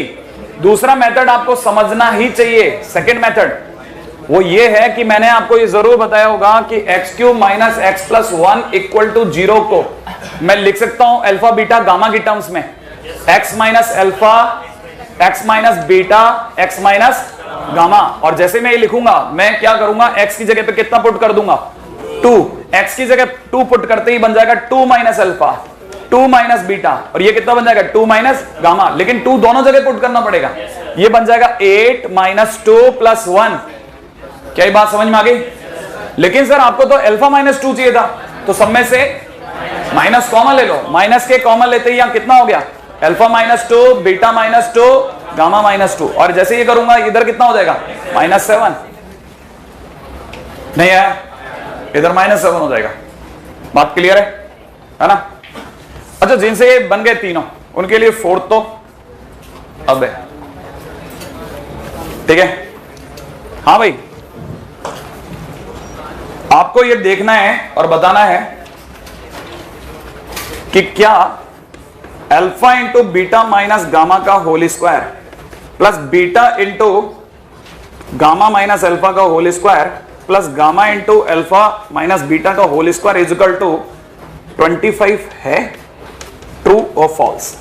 दूसरा मेथड आपको समझना ही चाहिए। सेकंड मेथड वो ये है कि मैंने आपको ये जरूर बताया होगा कि x³ minus x plus 1 equal to 0 को मैं लिख सकता हूं अल्फा बीटा गामा की टर्म्स में, x minus alpha, x minus beta, x minus gamma. और जैसे मैं ये लिखूंगा, मैं क्या करूंगा, x की जगह पे कितना पुट कर दूंगा? 2। x की जगह 2 पुट करते ही बन जाएगा 2 माइनस अल्फा, 2 माइनस बीटा, और ये कितना बन जाएगा? 2 माइनस गामा, लेकिन 2 दोनों जगह पुट करना पड़ेगा। ये बन जाएगा 8 माइनस 2 प्लस 1। क्या ये बात समझ में आ गई? लेकिन सर आपको तो अल्फा माइनस 2 चाहिए था, तो सब में से माइनस कॉमन ले लो, माइनस के कॉमन लेते ही यहां कितना हो गया? Alpha minus 2, beta minus 2, gamma minus 2, और जैसे ये करूंगा इधर कितना हो जाएगा? -7। नहीं है, इधर -7 हो जाएगा। बात क्लियर है ना? अच्छा, जिनसे ये बन गए तीनों, उनके लिए फोर्थ तो अब है, ठीक है? हाँ भाई, आपको ये देखना है और बताना है कि क्या alpha into beta minus gamma का whole square plus beta into gamma minus alpha का whole square plus gamma into alpha minus beta का whole square is equal to 25 है? ट्रू और फॉल्स?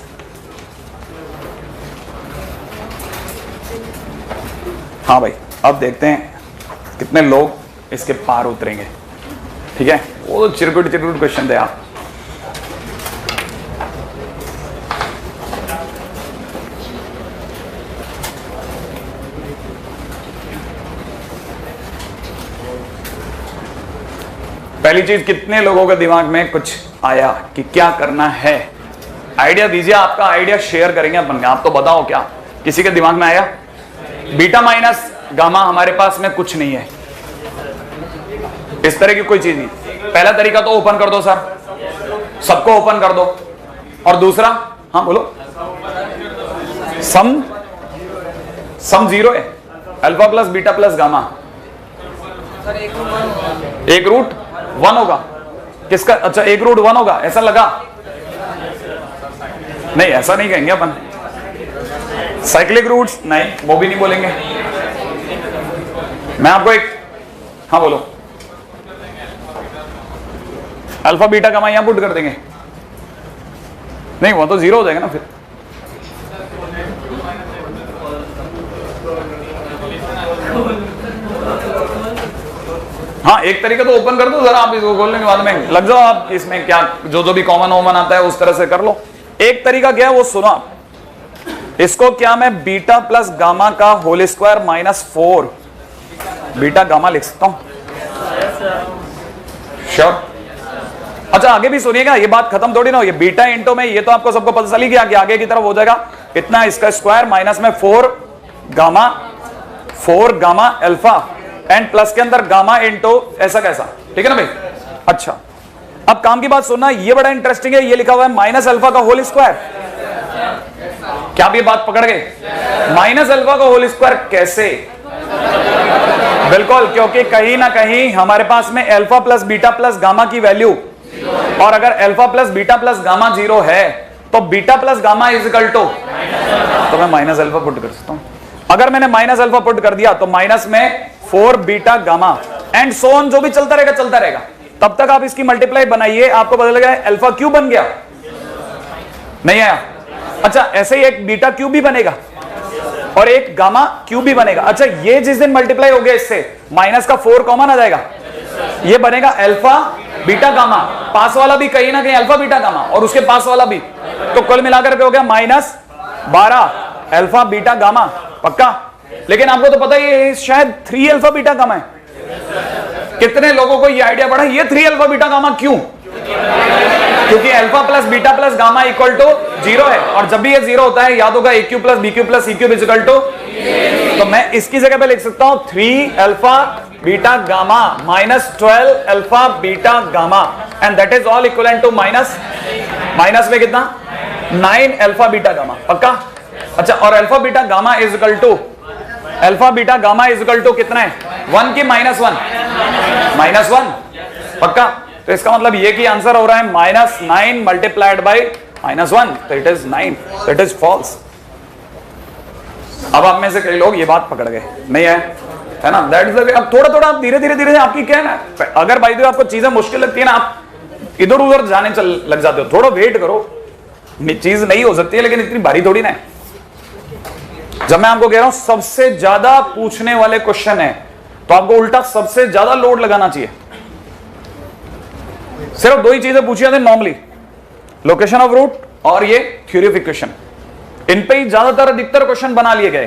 हाँ भाई, अब देखते हैं कितने लोग इसके पार उतरेंगे, ठीक है? वो तो चिरकुट क्वेश्चन थे आप। पहली चीज, कितने लोगों के दिमाग में कुछ आया कि क्या करना है? आइडिया दीजिए, आपका आइडिया शेयर करेंगे अपन। आप तो बताओ, क्या किसी के दिमाग में आया? बीटा माइनस गामा हमारे पास में कुछ नहीं है, इस तरह की कोई चीज नहीं। पहला तरीका तो ओपन कर दो सर, सबको ओपन कर दो। और दूसरा, हाँ बोलो, सम 0 है, alpha plus beta plus gamma, एक रूट 1 होगा। किसका? अच्छा, एक रूट 1 होगा, ऐसा लगा? नहीं, ऐसा नहीं कहेंगे अपन। साइक्लिक रूट्स नहीं, वो भी नहीं बोलेंगे। मैं आपको एक, हाँ बोलो, अल्फा बीटा गामा यहां पुट कर देंगे। नहीं वो तो जीरो हो जाएगा ना फिर। हाँ एक तरीका तो ओपन कर दो जरा, आप इसको खोलने के बाद में लग जाओ आप इसमें, क्या जो जो भी कॉमन ओमन आता है उस तरह से कर लो। एक तरीका क्या है वो सुनो आप, इसको क्या मैं बीटा प्लस गामा का whole square minus 4 beta gamma लिख सकता हूं? श्योर? अच्छा आगे भी सुनिएगा, ये बात खत्म थोड़ी ना हो, ये बीटा इंटो में ये तो आपको सबको पता चली गया कि आगे की तरफ हो जाएगा इतना, इसका स्क्वायर माइनस में 4 गामा अल्फा एंड प्लस के अंदर गामा इंटो ऐसा कैसा, ठीक है ना भाई। अच्छा अब काम की बात सुनना, ये बड़ा इंटरेस्टिंग है, ये लिखा हुआ है माइनस अल्फा का होल स्क्वायर। क्या आप ये बात पकड़ गए? माइनस अल्फा का होल स्क्वायर कैसे? बिल्कुल, क्योंकि कहीं ना कहीं हमारे पास में alpha plus beta plus gamma की वैल्यू, और अगर alpha plus beta plus gamma 0 है तो beta plus gamma is equal to, तो मैं माइनस अल्फा पुट कर सकता हूं। अगर मैंने माइनस अल्फा पुट कर दिया तो माइनस में 4 beta gamma and so on, जो भी चलता रहेगा। तब तक आप इसकी मल्टीप्लाई बनाइए, आपको पता लगा अल्फा क्यूब बन गया, नहीं आया? अच्छा ऐसे ही एक बीटा क्यूब भी बनेगा और एक गामा क्यूब भी बनेगा। अच्छा ये जिस दिन मल्टीप्लाई हो गया इससे माइनस का 4 कॉमन आ जाएगा, ये बनेगा अल्फा बीटा गामा, पास वाला भी कहीं ना कहीं अल्फा बीटा गामा और उसके पास वाला भी, तो कुल मिलाकर के हो गया माइनस 12 अल्फा बीटा गामा, पक्का? लेकिन आपको तो पता है शायद 3 अल्फा बीटा गामा है। कितने लोगों को ये आइडिया पड़ा ये 3 अल्फा बीटा गामा क्यों? क्योंकि alpha plus beta plus gamma equal to 0 है, और जब भी ये 0 होता है याद होगा a cube plus b cube plus c cube is equal to, तो मैं इसकी जगह पे लिख सकता हूं 3 alpha beta gamma minus 12 alpha beta gamma and that is all equal to minus में कितना 9 अल्फा बीटा गामा, पक्का? अच्छा और alpha beta gamma is equal to कितना है 1 की -1 पक्का? तो इसका मतलब ये कि आंसर हो रहा है -9 मल्टीप्लाइड बाई -1, तो इट इज 9, तो इट इज फॉल्स। अब आप में से कई लोग ये बात पकड़ गए, नहीं है ना? That is the way. अब थोड़ा थोड़ा आप धीरे आपकी क्या है ना, अगर भाई तो आपको चीजें मुश्किल लगती है ना, आप इधर उधर जाने लग जाते हो, थोड़ा वेट करो, चीज नहीं हो सकती है लेकिन इतनी भारी थोड़ी ना है। जब मैं आपको कह रहा हूं सबसे ज्यादा पूछने वाले क्वेश्चन है तो आपको उल्टा सबसे ज्यादा लोड लगाना चाहिए। सिर्फ 2 ही चीजें पूछी जाती हैं नॉर्मली, लोकेशन ऑफ रूट और ये थ्योरी ऑफ इक्वेशन। इन पे ही ज्यादातर अधिकतर क्वेश्चन बना लिए गए,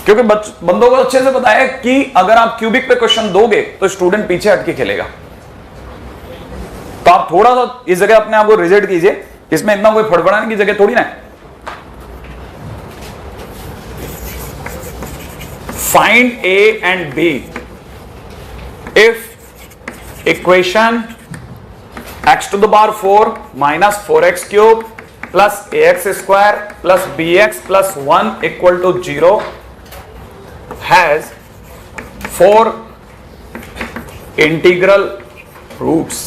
क्योंकि बंदों को अच्छे से पता है कि अगर आप क्यूबिक पे क्वेश्चन दोगे तो स्टूडेंट पीछे हटके खेलेगा। तो आप थोड़ा सा इस जगह अपने आप को रिजेक्ट कीजिए, इसमें इतना कोई फड़फड़ाने की जगह थोड़ी ना है। Find A and B if equation x to the power 4 minus 4x cube plus ax square plus bx plus 1 equal to 0 has 4 integral roots.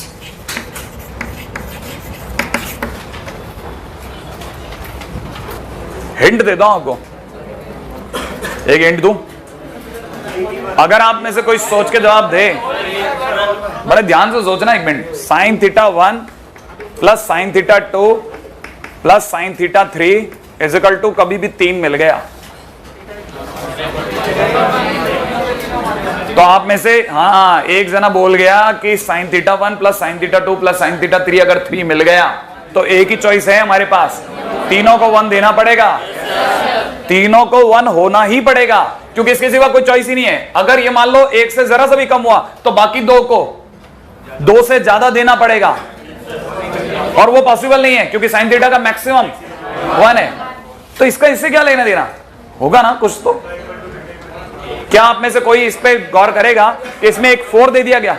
Hint देता हूं आपको, एक हिंट दूं, अगर आप में से कोई सोच के जवाब दे, बड़े ध्यान से सोचना एक minute, sine theta 1 plus sine theta 2 plus sine theta 3 is equal to कभी भी 3 मिल गया तो आप में से हाँ एक जना बोल गया कि sign theta 1 plus sine theta 2 plus sine theta 3 अगर 3 मिल गया तो एक ही चॉइस है हमारे पास, तीनों को 1 देना पड़ेगा, तीनों को 1 होना ही पड़ेगा, क्योंकि इसके सिवा कोई चॉइस ही नहीं है। अगर ये मान लो 1 से जरा सा भी कम हुआ तो बाकी 2 को 2 से ज्यादा देना पड़ेगा, और वो पॉसिबल नहीं है क्योंकि साइन थीटा का मैक्सिमम 1 है। तो इसका इससे क्या लेना देना होगा ना कुछ तो। क्या आप में से कोई इस पे गौर करेगा कि इसमें एक 4 दे दिया गया,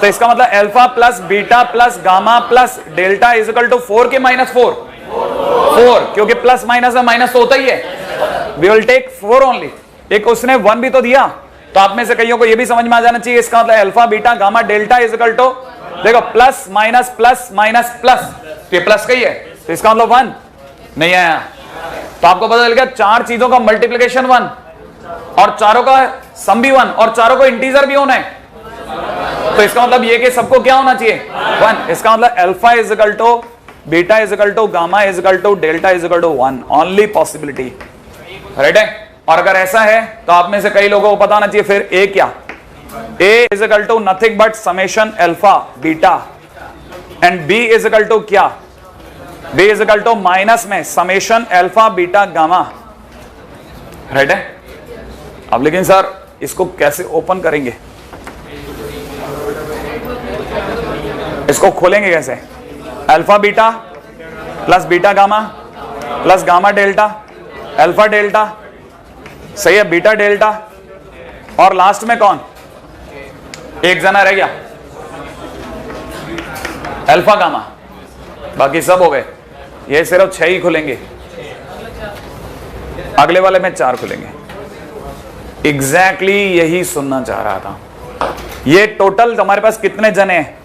तो इसका मतलब alpha plus beta plus gamma plus delta is equal to 4 के -4, क्योंकि प्लस माइनस में माइनस तो होता ही है, वी विल टेक 4 ओनली। एक उसने 1 भी तो दिया, तो आप में से कईयों को यह भी समझ में आ जाना चाहिए, इसका मतलब alpha beta gamma delta is equal to, देखो plus minus plus minus plus, तो ये प्लस का ही है, तो इसका मतलब 1 नहीं आया, तो आपको पता चल गया चार चीजों का मल्टीप्लिकेशन 1 और चारों का सम भी 1 और चारों को इंटीजर भी होना है। तो इसका मतलब ये कि सबको क्या होना चाहिए 1। इसका मतलब alpha is equal to beta is equal to gamma is equal to delta is equal to 1, only possibility, right है। और अगर ऐसा है तो आप में से कई लोगों को पता होना चाहिए फिर ए क्या, a is equal to nothing but summation alpha beta and b is equal to क्या, b is equal to minus में summation alpha beta gamma, right है। अब लेकिन सर इसको कैसे ओपन करेंगे, इसको खोलेंगे कैसे, alpha beta plus beta gamma plus gamma delta alpha delta, सही है, बीटा डेल्टा और लास्ट में कौन, एक जना रह गया अल्फा गामा, बाकी सब हो गए। ये सिर्फ 6 ही खुलेंगे, अगले वाले में 4 खुलेंगे। एग्जैक्टली यही सुनना चाह रहा था। ये टोटल हमारे पास कितने जने हैं,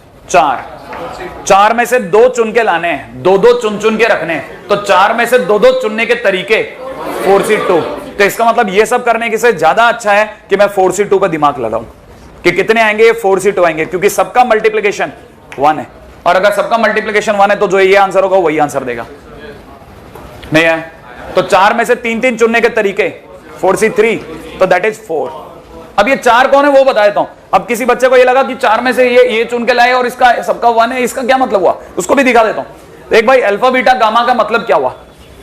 4 में से 2 चुन के लाने हैं, 2 चुन के रखने हैं। तो 4 में से 2 चुनने के तरीके 4C2। तो इसका मतलब ये सब करने के से ज्यादा अच्छा है कि मैं 4C2 पर दिमाग लगाऊं कि कितने आएंगे, 4C2 आएंगे, क्योंकि सबका मल्टीप्लिकेशन 1 है। और अगर सबका मल्टीप्लिकेशन 1 है तो जो ये आंसर होगा वही आंसर देगा, नहीं है। तो 4 में से 3 चुनने के तरीके 4C3, तो दैट इज 4। अब ये 4 कौन है वो बता देता हूं। अब किसी बच्चे को ये लगा कि 4 में से ये चुन के लाए और इसका सबका 1 है, इसका क्या मतलब हुआ, उसको भी दिखा देता हूं। एक भाई अल्फा बीटा गामा का मतलब क्या हुआ,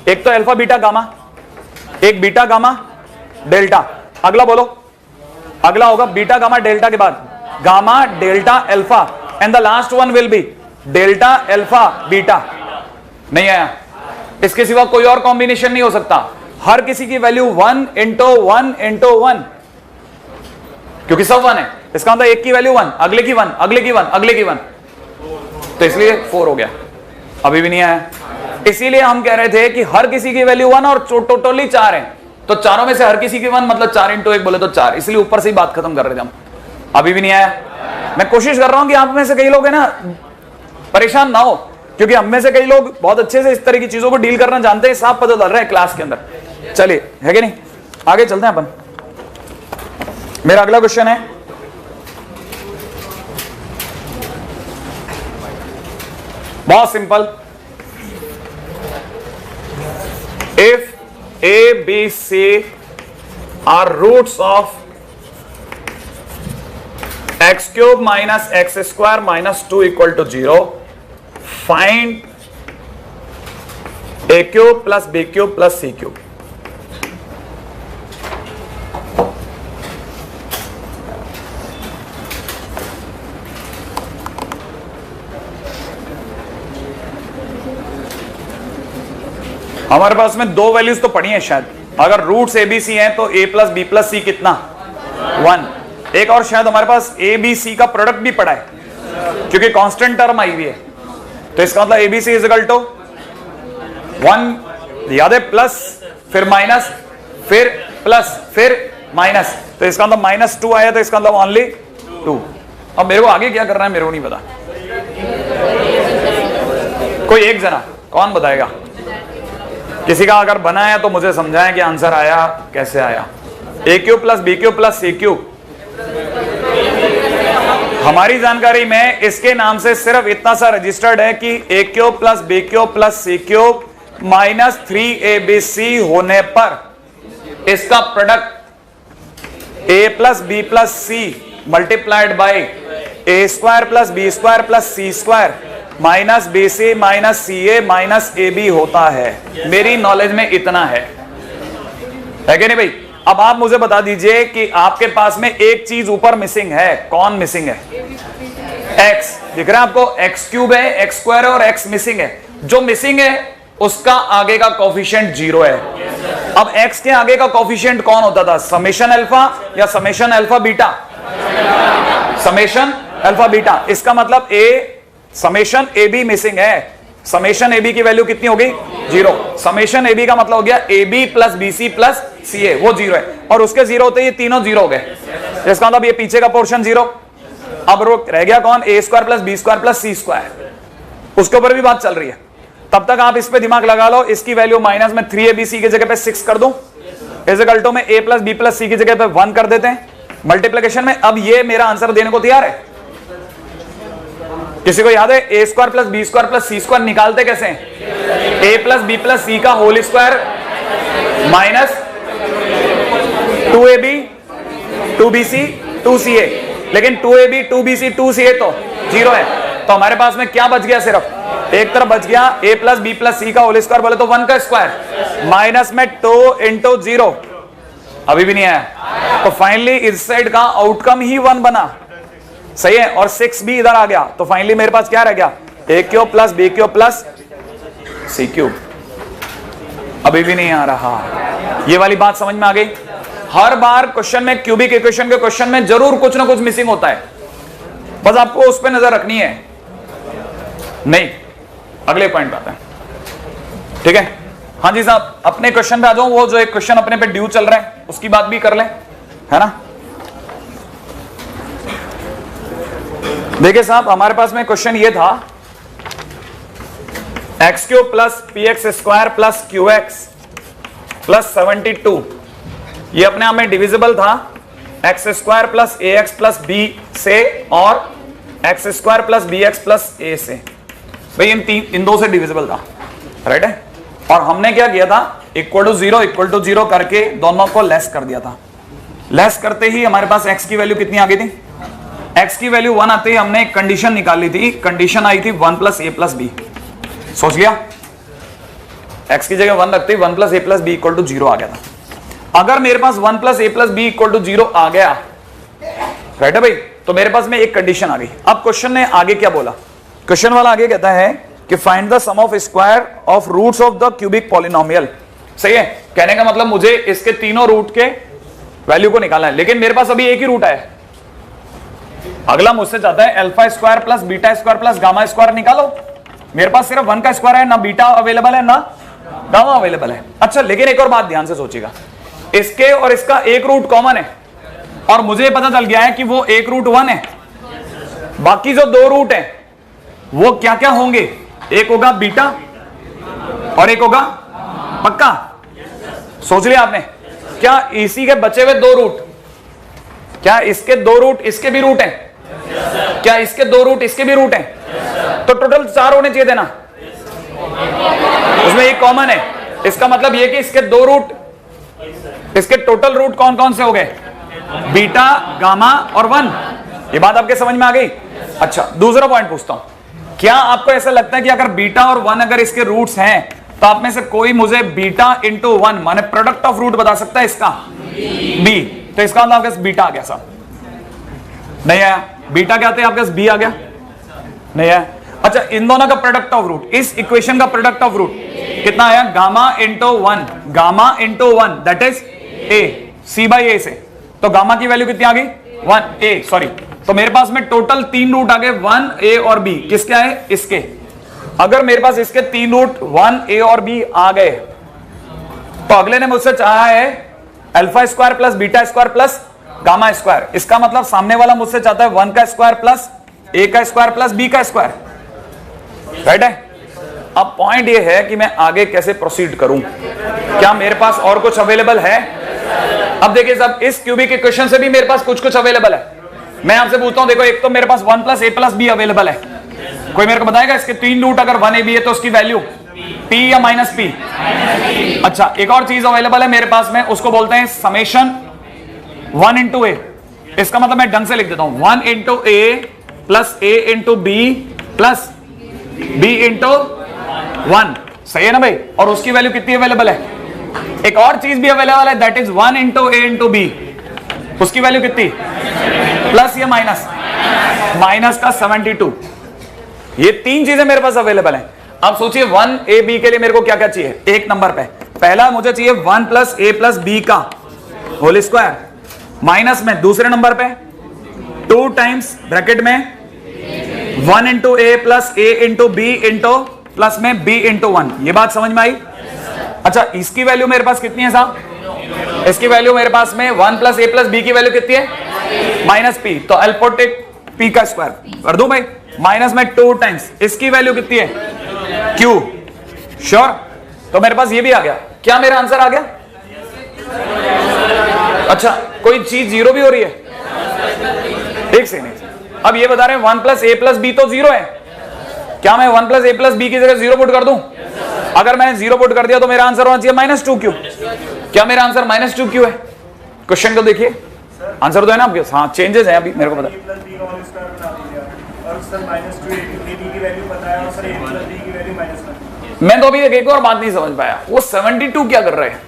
एक तो अल्फा बीटा गामा, एक बीटा गामा डेल्टा, अगला बोलो, अगला होगा बीटा गामा डेल्टा के बाद gamma delta alpha and the last one will be delta alpha beta. नहीं आया, इसके सिवा कोई और कॉम्बिनेशन नहीं हो सकता। हर किसी की वैल्यू 1 इंटू 1 इंटू 1, क्योंकि सब 1 है। इसका मतलब एक की वैल्यू 1, अगले की 1, अगले की 1, अगले की 1, तो इसलिए 4 हो गया। अभी भी नहीं आया, इसीलिए हम कह रहे थे कि हर किसी की वैल्यू 1 और टोटली 4 है। तो चारों में से हर किसी की 1 मतलब 4 इंटू 1 बोले तो 4, इसलिए ऊपर से ही बात खत्म कर रहे थे हम। अभी भी नहीं आया। मैं कोशिश कर रहा हूं कि आप में से कई लोग है ना परेशान ना हो, क्योंकि हम में से कई लोग बहुत अच्छे से इस तरह की चीजों को डील करना जानते हैं, साफ पता चल रहा है क्लास के अंदर। चलिए, है कि नहीं, आगे चलते हैं अपन। मेरा अगला क्वेश्चन है, बहुत simple, if A, B, C are roots of x cube minus x square minus 2 equal to 0, find a cube plus b cube plus c cube. हमारे पास में 2 वैल्यूज तो पढ़ी है शायद। अगर रूट्स ए बी सी है तो a प्लस बी प्लस सी कितना 1। एक और शायद हमारे पास ए बी सी का प्रोडक्ट भी पढ़ा है, क्योंकि कांस्टेंट टर्म आई हुई है। तो इसका मतलब a b c is equal to 1, याद है, प्लस फिर माइनस फिर प्लस फिर माइनस, तो इसका मतलब -2 आया, तो इसका मतलब ओनली 2। अब मेरे को आगे क्या करना है मेरे को नहीं पता, कोई एक जना कौन बताएगा? किसी का अगर बना है तो मुझे समझाएं कि आंसर आया कैसे आया। A cube plus b cube plus c cube, हमारी जानकारी में इसके नाम से सिर्फ इतना सा रजिस्टर्ड है कि a cube plus b cube plus c cube minus 3abc होने पर इसका product a plus b plus c multiplied by a square plus b square plus c square minus b c minus c a minus a b होता है। मेरी नॉलेज में इतना है कि नहीं भाई? अब आप मुझे बता दीजिए कि आपके पास में एक चीज ऊपर मिसिंग है, कौन मिसिंग है? x दिख रहा है आपको, x क्यूब है, x स्क्वायर है और x मिसिंग है। जो मिसिंग है उसका आगे का कोफिशिएंट 0 है। अब x के आगे का कोफिशिएंट कौन होता था? समेशन अल्फा या summation alpha beta? Summation alpha beta. इसका मतलब a summation A B missing है। समेशन ए बी की वैल्यू कितनी होगी? 0। समेशन ए बी का मतलब हो गया a b plus b c plus c a, वो 0 है। और उसके 0 होते ये तीनों 0 हो गए, इसका मतलब ये पीछे का पोर्शन 0। अब रह गया कौन? A square plus b square plus c square. उसके ऊपर भी बात चल रही है। तब तक आप इस पे दिमाग लगा लो, इसकी वैल्यू माइनस में 3abc की जगह पे 6 कर दूं, इज इक्वल टू में a प्लस बी प्लस सी की जगह पे 1 कर देते हैं मल्टीप्लिकेशन में। अब ये मेरा आंसर देने को तैयार है? किसी को याद है a square plus b square plus c square निकालते कैसे हैं? a plus b plus c का whole square minus 2ab 2bc 2ca, लेकिन 2ab 2bc 2ca तो 0 है, तो हमारे पास में क्या बच गया? सिर्फ एक तरफ बच गया a plus b plus c का होल स्क्वायर, बोले तो 1 का स्क्वायर माइनस में 2 इंटू 0, अभी भी नहीं आया। तो फाइनली इस साइड का आउटकम ही 1 बना, सही है, और 6 भी इधर आ गया, तो फाइनली मेरे पास क्या रह गया? a cube plus b cube plus c cube. अभी भी नहीं आ रहा। ये वाली बात समझ में आ गई? हर बार क्वेश्चन में, क्यूबिक इक्वेशन के क्वेश्चन में जरूर कुछ ना कुछ मिसिंग होता है, बस आपको उस पर नजर रखनी है। नहीं, अगले पॉइंट पे आता है, ठीक है? हाँ जी साहब, अपने क्वेश्चन पे आ जाओ। वो जो एक क्वेश्चन अपने पे ड्यू चल रहा है उसकी बात भी कर ले, है ना? देखिए साहब, हमारे पास में क्वेश्चन ये था, x cube plus p x square plus q x plus 72, ये अपने आप में डिविजिबल था x square plus a x plus b से और x square plus b x plus a से। भाई इन दो से डिविजिबल था, राइट है? और हमने क्या किया था? इक्वल टू जीरो करके दोनों को लेस कर दिया था। लेस करते ही हमारे पास x की वैल्यू कितनी आ गई थी? x की वैल्यू 1 आते ही हमने एक कंडीशन निकाली थी, कंडीशन आई थी 1 प्लस ए प्लस बी। सोच लिया, x की जगह 1 रखते ही 1 plus a plus b equal to 0 आ गया था। अगर मेरे पास 1 plus a plus b equal to 0 आ गया, राइट है भाई, तो मेरे पास में एक कंडीशन आ गई। अब क्वेश्चन ने आगे क्या बोला? क्वेश्चन वाला आगे कहता है कि find the sum of square of roots of the cubic polynomial. सही है, कहने का मतलब मुझे इसके तीनों रूट के वैल्यू को निकालना है, लेकिन मेरे पास अभी एक ही रूट है। अगला मुझसे चाहता है alpha square plus beta square plus gamma square निकालो। मेरे पास सिर्फ 1 का स्क्वायर है, ना बीटा अवेलेबल है ना गामा अवेलेबल है। अच्छा, लेकिन एक और बात ध्यान से सोचिएगा, इसके और इसका एक रूट कॉमन है, और मुझे पता चल गया है कि वो एक रूट 1 है। बाकी जो दो रूट है वो क्या क्या होंगे? एक होगा बीटा और एक होगा पक्का। सोच लिया आपने? क्या इसी के बचे हुए दो रूट, क्या इसके दो रूट इसके भी रूट हैं? क्या इसके दो रूट इसके भी रूट हैं? तो टोटल 4 होने चाहिए थे ना, उसमें एक कॉमन है। इसका मतलब ये कि इसके दो रूट, इसके टोटल रूट कौन कौन से हो गए? बीटा, गामा और 1। ये बात आपके समझ में आ गई? अच्छा, दूसरा पॉइंट पूछता हूं, क्या आपको ऐसा लगता है कि अगर बीटा और 1 अगर इसके रूट्स हैं, तो आप में से कोई मुझे बीटा इंटू 1 माने प्रोडक्ट ऑफ रूट बता सकता है इसका? बी। तो इसका मतलब आपके बीटा आ गया साहब? नहीं आया। बीटा क्या आते हैं आपके पास? बी आ गया? नहीं आया। अच्छा, इन दोनों का प्रोडक्ट ऑफ रूट, इस इक्वेशन का प्रोडक्ट ऑफ रूट कितना आया? Gamma into 1, gamma into 1 that is a, c by a से। तो गामा की वैल्यू कितनी आ गई? 1 ए, सॉरी। तो मेरे पास में टोटल 3 रूट आ गए, 1 ए और बी। किसके आए? इसके। अगर मेरे पास इसके 3 रूट 1 ए और बी आ गए, तो अगले ने मुझसे चाहा है alpha square plus beta square plus gamma square. इसका मतलब सामने वाला मुझसे चाहता है 1 का स्क्वायर प्लस ए का स्क्वायर प्लस बी का स्क्वायर, राइट है? अब पॉइंट ये है कि मैं आगे कैसे प्रोसीड करूं, क्या मेरे पास और कुछ अवेलेबल है? अब देखिए साहब, इस क्यूबिक इक्वेशन से भी मेरे पास कुछ कुछ अवेलेबल है। मैं आपसे पूछता हूं, देखो, एक तो मेरे पास 1 plus a plus be available है। कोई मेरे को बताएगा इसके 3 रूट अगर 1 ए बी है तो उसकी वैल्यू P या माइनस P? अच्छा, एक और चीज अवेलेबल है मेरे पास में, उसको बोलते हैं समेशन 1 इंटू ए। इसका मतलब मैं ढंग से लिख देता हूं, 1 into a plus a into b plus b into 1। सही है ना भाई? और उसकी वैल्यू कितनी अवेलेबल है? एक और चीज भी अवेलेबल है, that is 1 into a into b. उसकी वैल्यू कितनी? प्लस या माइनस? माइनस का 72। ये 3 चीजें मेरे पास अवेलेबल हैं। अब सोचिए 1 ए बी के लिए मेरे को क्या क्या चाहिए? एक नंबर पे पहला मुझे चाहिए 1 प्लस ए प्लस बी का होल स्क्वायर, माइनस में दूसरे नंबर पे 2 टाइम्स ब्रैकेट में 1 into a plus a into B into plus में बी इंटू 1। ये बात समझ में आई? अच्छा, इसकी वैल्यू मेरे पास कितनी है साहब? इसकी वैल्यू मेरे पास में 1 प्लस ए प्लस बी की वैल्यू कितनी है? Minus P. तो अल्फा पुट इट पी का स्क्वायर कर दूं भाई, माइनस में 2 टाइम्स इसकी वैल्यू कितनी है? क्यू। श्योर? तो मेरे पास ये भी आ गया। क्या मेरा आंसर आ गया? अच्छा, कोई चीज जीरो भी हो रही है? एक सेकंड, अब ये बता रहे हैं 1 प्लस ए प्लस बी तो जीरो है। क्या मैं 1 प्लस ए प्लस बी की जगह जीरो पुट कर दूं? अगर मैंने जीरो पुट कर दिया तो मेरा आंसर होना चाहिए -2 क्यों? क्या मेरा आंसर -2 क्यों है? क्वेश्चन को देखिए, आंसर तो है ना आपके? हाँ, चेंजेस है अभी मेरे को पता। मैं तो अभी एक और बात नहीं समझ पाया, वो 72 क्या कर रहे हैं?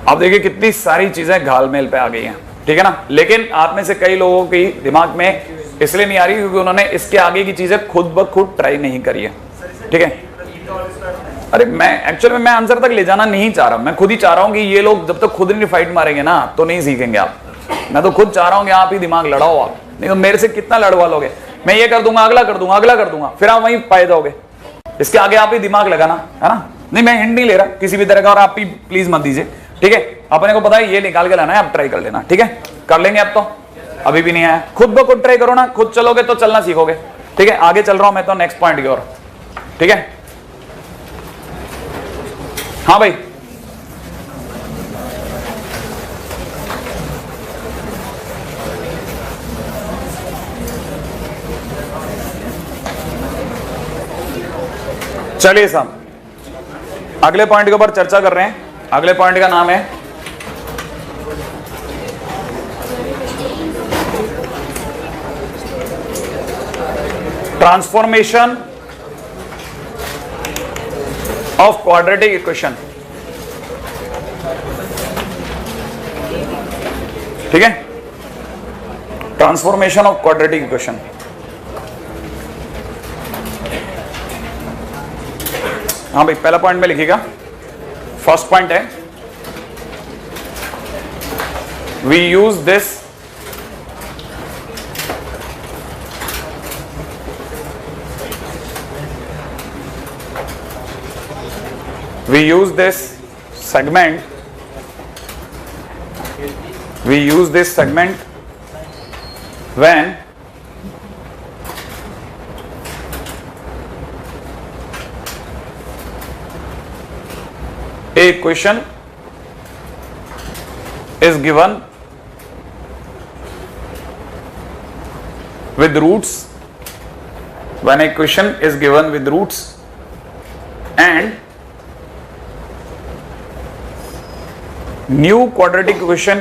अब देखिए कितनी सारी चीजें घालमेल पे आ गई हैं, ठीक है ना। लेकिन आप में से कई लोगों की दिमाग में इसलिए नहीं आ रही क्योंकि उन्होंने इसके आगे की चीजें खुद ब खुद ट्राई नहीं करी है, ठीक है। अरे मैं एक्चुअल में मैं आंसर तक ले जाना नहीं चाह रहा, मैं खुद ही चाह रहा हूं कि ये लोग जब तक खुद नहीं फाइट मारेंगे ना तो नहीं सीखेंगे आप। मैं तो खुद चाह रहा हूं कि आप ही दिमाग लड़ाओ आप, नहीं तो मेरे से कितना लड़वा लोगे। मैं ये कर दूंगा, अगला कर दूंगा, अगला कर दूंगा, फिर आप वहीं पाए जाओगे। इसके आगे आप ही दिमाग लगाना, है ना। नहीं, मैं हिंट नहीं ले रहा किसी भी तरह का, और आप भी प्लीज मत दीजिए, ठीक है। अपने को पता है ये निकाल के लाना है, आप ट्राई कर लेना, ठीक है। कर लेंगे अब तो, अभी भी नहीं आया। खुद ब खुद ट्राई करो ना, खुद चलोगे तो चलना सीखोगे, ठीक है। आगे चल रहा हूं मैं तो नेक्स्ट पॉइंट की ओर, ठीक है। हाँ भाई, चलिए साहब अगले पॉइंट के ऊपर चर्चा कर रहे हैं। अगले पॉइंट का नाम है ट्रांसफॉर्मेशन ऑफ क्वाड्रेटिक इक्वेशन, ठीक है। Transformation of quadratic equation. हाँ भाई, पहला पॉइंट में लिखिएगा। फर्स्ट पॉइंट है we use this segment when a equation is given with roots, when a equation is given with roots and new quadratic equation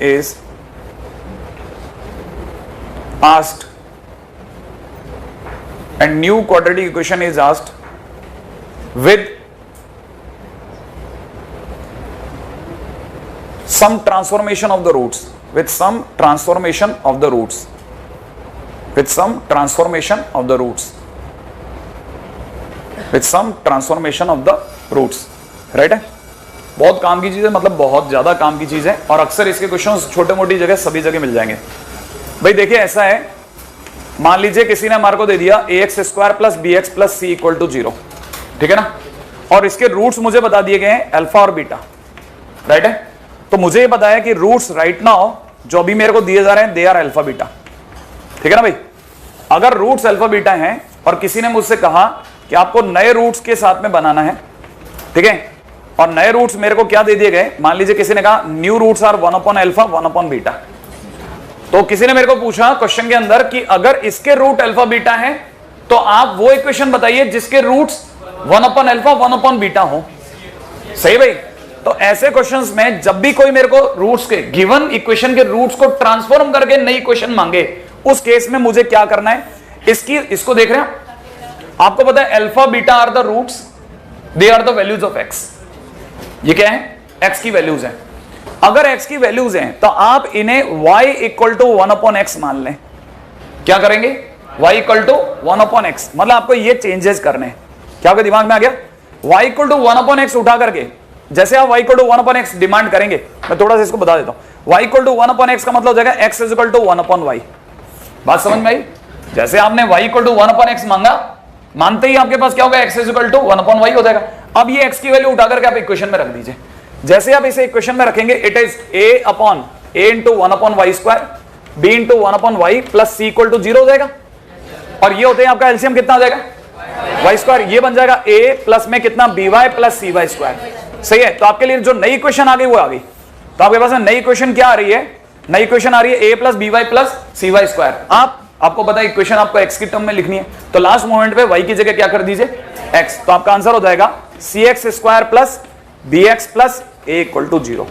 is asked, and new quadratic equation is asked with some transformation of the roots, with some transformation of the roots, with some transformation of the roots, with some transformation of the roots, right है। बहुत काम की चीज है, मतलब बहुत ज्यादा काम की चीज है, और अक्सर इसके क्वेश्चंस छोटे मोटी जगह सभी जगह मिल जाएंगे। भाई देखिए ऐसा है, मान लीजिए किसी ने हमारे को दे दिया ax² plus bx plus c equal to 0, ठीक है ना, और इसके रूट्स मुझे बता दिए गए हैं अल्फा और बीटा, राइट है। तो मुझे ये पता है कि रूट्स राइट नाउ जो अभी मेरे को दिए जा रहे हैं दे आर अल्फा बीटा, ठीक है ना भाई। अगर रूट्स अल्फा बीटा हैं और किसी ने मुझसे कहा कि आपको नए रूट्स के साथ में बनाना है, ठीक है, और नए रूट्स मेरे को क्या दे दिए गए, मान लीजिए किसी ने कहा न्यू रूट्स आर 1/अल्फा 1/बीटा। तो किसी ने मेरे को पूछा क्वेश्चन के अंदर कि अगर इसके रूट अल्फा बीटा है तो आप वो इक्वेशन बताइए जिसके रूट्स 1/अल्फा 1/बीटा हो। सही भाई। तो ऐसे क्वेश्चंस में जब भी कोई मेरे को रूट्स के गिवन इक्वेशन के रूट्स को ट्रांसफॉर्म करके नई इक्वेशन मांगे, उस केस में मुझे क्या करना है, इसको देख रहे हैं आपको पता है alpha beta are the roots, they are the values of x. ये क्या है, एक्स की वैल्यूज हैं। अगर एक्स की वैल्यूज हैं तो आप इन्हें y इक्वल टू 1/x मान लें। क्या करेंगे, y इक्वल टू 1/x, मतलब आपको ये चेंजेस करने हैं। क्या आपके दिमाग में आ गया, y इक्वल टू 1/x उठा करके, जैसे आप y equal to 1/x demand करेंगे, मैं थोड़ा सा इसको बता देता हूं। y इक्वल टू 1/x का मतलब हो जाएगा x is equal to 1/y। बात समझ में आई। जैसे आपने y इक्वल टू 1/x मांगा, मानते ही आपके पास क्या होगा, x is equal to 1/y हो जाएगा। अब ये x की वैल्यू उठा करके आप इक्वेशन में रख दीजिए। जैसे आप इसे इक्वेशन में रखेंगे, it is a into 1/y² b into 1/y plus c equal to 0 हो जाएगा। और ये होते हैं आपका एलसीएम कितना आ जाएगा वाई स्क्वायर, ये बन जाएगा a प्लस में कितना B y plus c y square. सही है, तो आपके लिए जो नई इक्वेशन आ गई वो आ गई। तो आपके पास नई इक्वेशन क्या आ रही है, नई इक्वेशन आ रही है a plus b y plus c y square. आपको पता है इक्वेशन आपको x की टर्म में लिखनी है, तो लास्ट मोमेंट पे y की जगह क्या कर दीजिए x, तो आपका आंसर हो जाएगा c x square plus b x plus a equal to 0।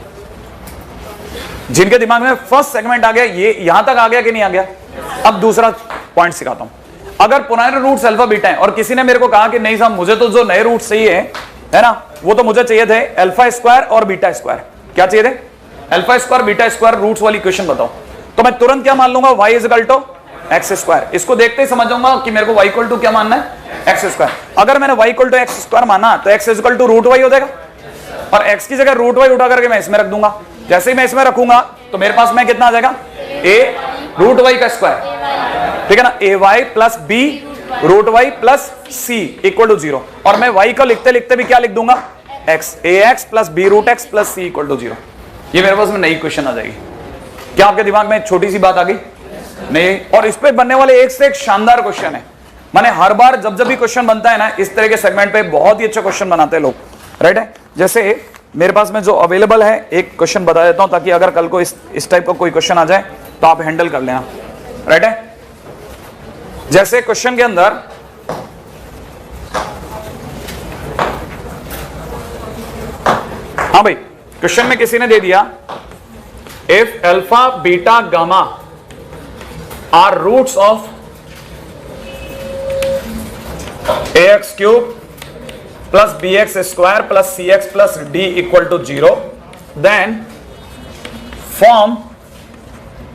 जिनके दिमाग में फर्स्ट सेगमेंट आ गया, ये यहां तक आ गया कि नहीं आ गया। अब दूसरा पॉइंट सिखाता हूं। अगर पुराने रूट्स अल्फा बीटा है और किसी ने मेरे को कहा कि नहीं साहब मुझे तो जो नए रूट्स चाहिए है ना, वो तो मुझे चाहिए थे अल्फा स्क्वायर और बीटा स्क्वायर। क्या चाहिए थे, alpha square beta square roots वाली इक्वेशन बताओ। तो मैं तुरंत क्या मान लूंगा, y is equal to x square. इसको देखते ही समझ जाऊंगा कि मेरे को y इक्वल टू क्या मानना है, एक्स स्क्वायर। अगर मैंने y equal to x square माना तो x equal to root y हो जाएगा, और x की जगह रूट वाई उठा करके मैं इसमें रख दूंगा। जैसे ही मैं इसमें रखूंगा तो मेरे पास में कितना आ जाएगा, a रूट वाई का स्क्वायर, ठीक है ना, a y plus b root y plus c equal to 0। और मैं y को लिखते लिखते भी क्या लिख दूंगा, x a x plus b root x plus c equal to 0। ये मेरे पास में नई क्वेश्चन आ जाएगी। क्या आपके दिमाग में छोटी सी बात आ गई नहीं? और इस पे बनने वाले एक से एक शानदार क्वेश्चन है। माने हर बार जब जब भी क्वेश्चन बनता है ना इस तरह के सेगमेंट पे बहुत ही अच्छा क्वेश्चन बनाते हैं लोग, राइट है। जैसे मेरे पास में जो अवेलेबल है एक क्वेश्चन बता देता हूं ताकि अगर कल को इस टाइप का कोई क्वेश्चन आ जाए तो आप हैंडल कर लेना, राइट है। जैसे क्वेश्चन के अंदर हाँ भाई, क्वेश्चन में किसी ने दे दिया if alpha beta gamma are roots of ax cube plus b x square plus c x plus d equal to 0, then form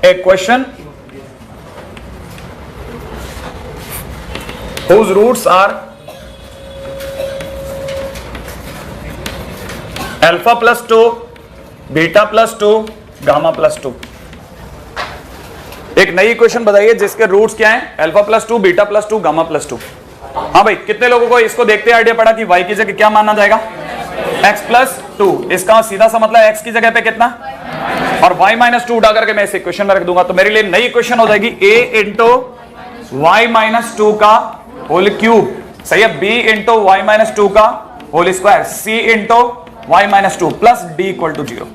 a question whose roots are alpha plus 2 beta plus 2 gamma plus 2। एक नई इक्वेशन बताइए जिसके रूट्स क्या हैं, alpha plus 2 beta plus 2 gamma plus 2। हाँ भाई, कितने लोगों को इसको देखते आइडिया पड़ा कि y की जगह क्या माना जाएगा, x प्लस 2। इसका सीधा सा मतलब x की जगह पे कितना और y माइनस 2 उठा करके मैं इस इक्वेशन में रख दूंगा। तो मेरे लिए नई इक्वेशन हो जाएगी a इंटू वाई माइनस 2 का होल क्यूब, सही है, b इंटू वाई माइनस 2 का whole square, c into y minus 2 plus d equal to 0।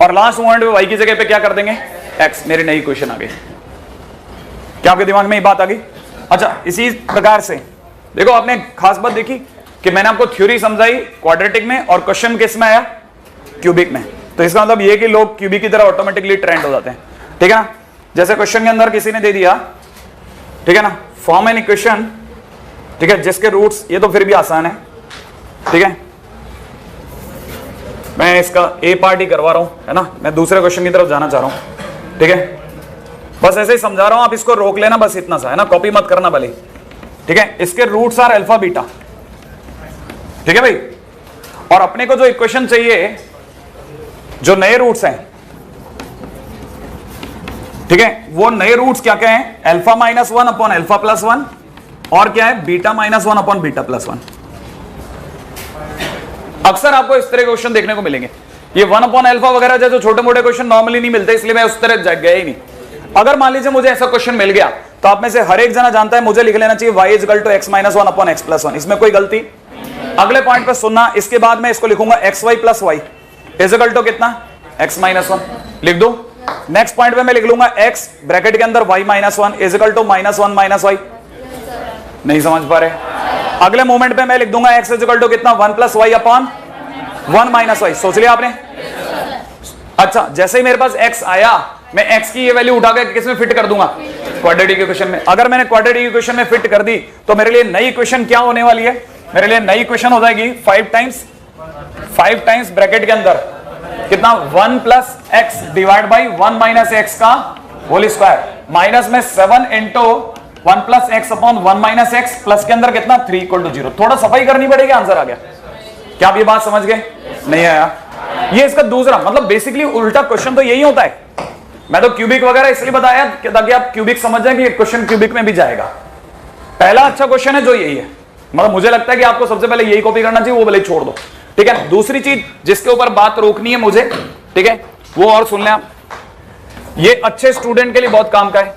और लास्ट मोमेंट में y की जगह पे क्या कर देंगे, x। मेरी नई इक्वेशन आ गई। क्या आपके दिमाग में ये बात आ गई? अच्छा, इसी प्रकार से देखो आपने खास बात देखी कि मैंने आपको थ्योरी समझाई क्वाड्रेटिक में और क्वेश्चन किस में आया, क्यूबिक में। तो इसका मतलब ये कि लोग क्यूबिक की तरह ऑटोमेटिकली ट्रेंड हो जाते हैं, ठीक है ना। जैसे क्वेश्चन के अंदर किसी ने दे दिया, ठीक है ना, फॉर्म एन इक्वेशन, ठीक है, जिसके रूट्स, ये तो फिर भी आसान है, ठीक है। मैं इसका ए पार्ट ही करवा रहा हूं, है ना, मैं दूसरे क्वेश्चन की तरफ जाना चाह रहा हूं, ठीक है। बस ऐसे ही समझा रहा हूं, आप इसको रोक लेना, बस इतना सा, है ना, कॉपी मत करना भले, ठीक है। इसके रूट्स आर अल्फा बीटा, ठीक है भाई। और अपने को जो इक्वेशन चाहिए, जो नए रूट्स हैं, ठीक है, वो नए रूट्स क्या क्या हैं, alpha minus 1 upon alpha plus 1, और क्या है, beta minus 1 upon beta plus 1। अक्सर आपको इस तरह के क्वेश्चन देखने को मिलेंगे। ये 1 अपॉन अल्फा वगैरह जैसे छोटे मोटे क्वेश्चन नॉर्मली नहीं मिलते, इसलिए मैं उस तरह गया ही नहीं। अगर मान लीजिए मुझे ऐसा क्वेश्चन मिल गया तो आप में से हर एक जना जानता है मुझे लिख लेना चाहिए y is equal to x minus 1 upon x plus 1। इसमें कोई गलती? अगले पॉइंट पे सुनना, इसके बाद मैं इसको लिखूंगा xy plus y is equal to कितना, x माइनस 1 लिख दो। नेक्स्ट पॉइंट पे मैं लिख लूंगा x ब्रैकेट के अंदर y minus 1 is equal to minus 1 minus y। नहीं समझ पा रहे? अगले मोमेंट पे मैं लिख दूंगा x इज इक्वल टू कितना, 1 plus y upon 1 minus y। सोच लिया आपने? अच्छा, जैसे ही मेरे पास x आया, मैं x की ये वैल्यू उठा के किस में फिट कर दूंगा, क्वाड्रेटिक इक्वेशन में। अगर मैंने क्वाड्रेटिक इक्वेशन में फिट कर दी तो मेरे लिए नई इक्वेशन क्या होने वाली है, मेरे लिए नई इक्वेशन हो जाएगी 5 टाइम्स ब्रैकेट के अंदर कितना, 1 plus x divide by 1 minus x का होल स्क्वायर, माइनस में 7 into 1 plus x upon 1 minus x, plus के अंदर कितना, 3 इक्वल टू 0। थोड़ा सफाई करनी पड़ेगी, आंसर आ गया। क्या आप ये बात समझ गए? नहीं आया? ये इसका दूसरा मतलब बेसिकली उल्टा क्वेश्चन तो यही होता है। मैं तो क्यूबिक वगैरह इसलिए बताया ताकि आप क्यूबिक समझ जाए कि क्वेश्चन क्यूबिक में भी जाएगा। पहला अच्छा क्वेश्चन है जो यही है, मतलब मुझे लगता है कि आपको सबसे पहले यही कॉपी करना चाहिए, वो भले छोड़ दो, ठीक है। दूसरी चीज जिसके ऊपर बात रोकनी है मुझे, ठीक है, वो और सुन लें आप। ये अच्छे स्टूडेंट के लिए बहुत काम का है।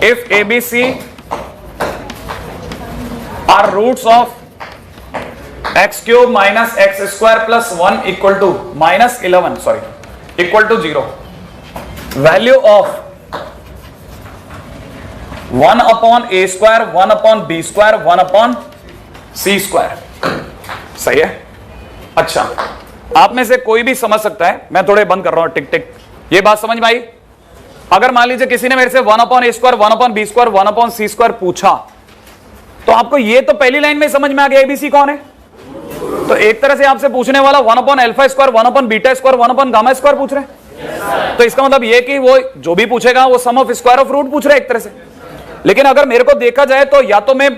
If a b c are roots of x cube minus x square plus 1 equal to minus 11 sorry equal to 0, value of 1 upon a square 1 upon b square 1 upon c square. सही है। अच्छा, आप में से कोई भी समझ सकता है, मैं थोड़े बंद कर रहा हूं, टिक टिक। ये बात समझ में आई? अगर मान लीजिए किसी ने मेरे से 1 upon a square 1 upon b square 1 upon c square पूछा, तो आपको ये तो पहली लाइन में समझ में आ गया एबीसी कौन है। तो एक तरह से आपसे पूछने वाला 1 upon alpha square 1 upon beta square 1 upon gamma square पूछ रहे हैं। तो इसका मतलब ये कि वो जो भी पूछेगा वो sum of square of root पूछ रहे हैं एक तरह से। लेकिन अगर मेरे को देखा जाए तो या तो मैं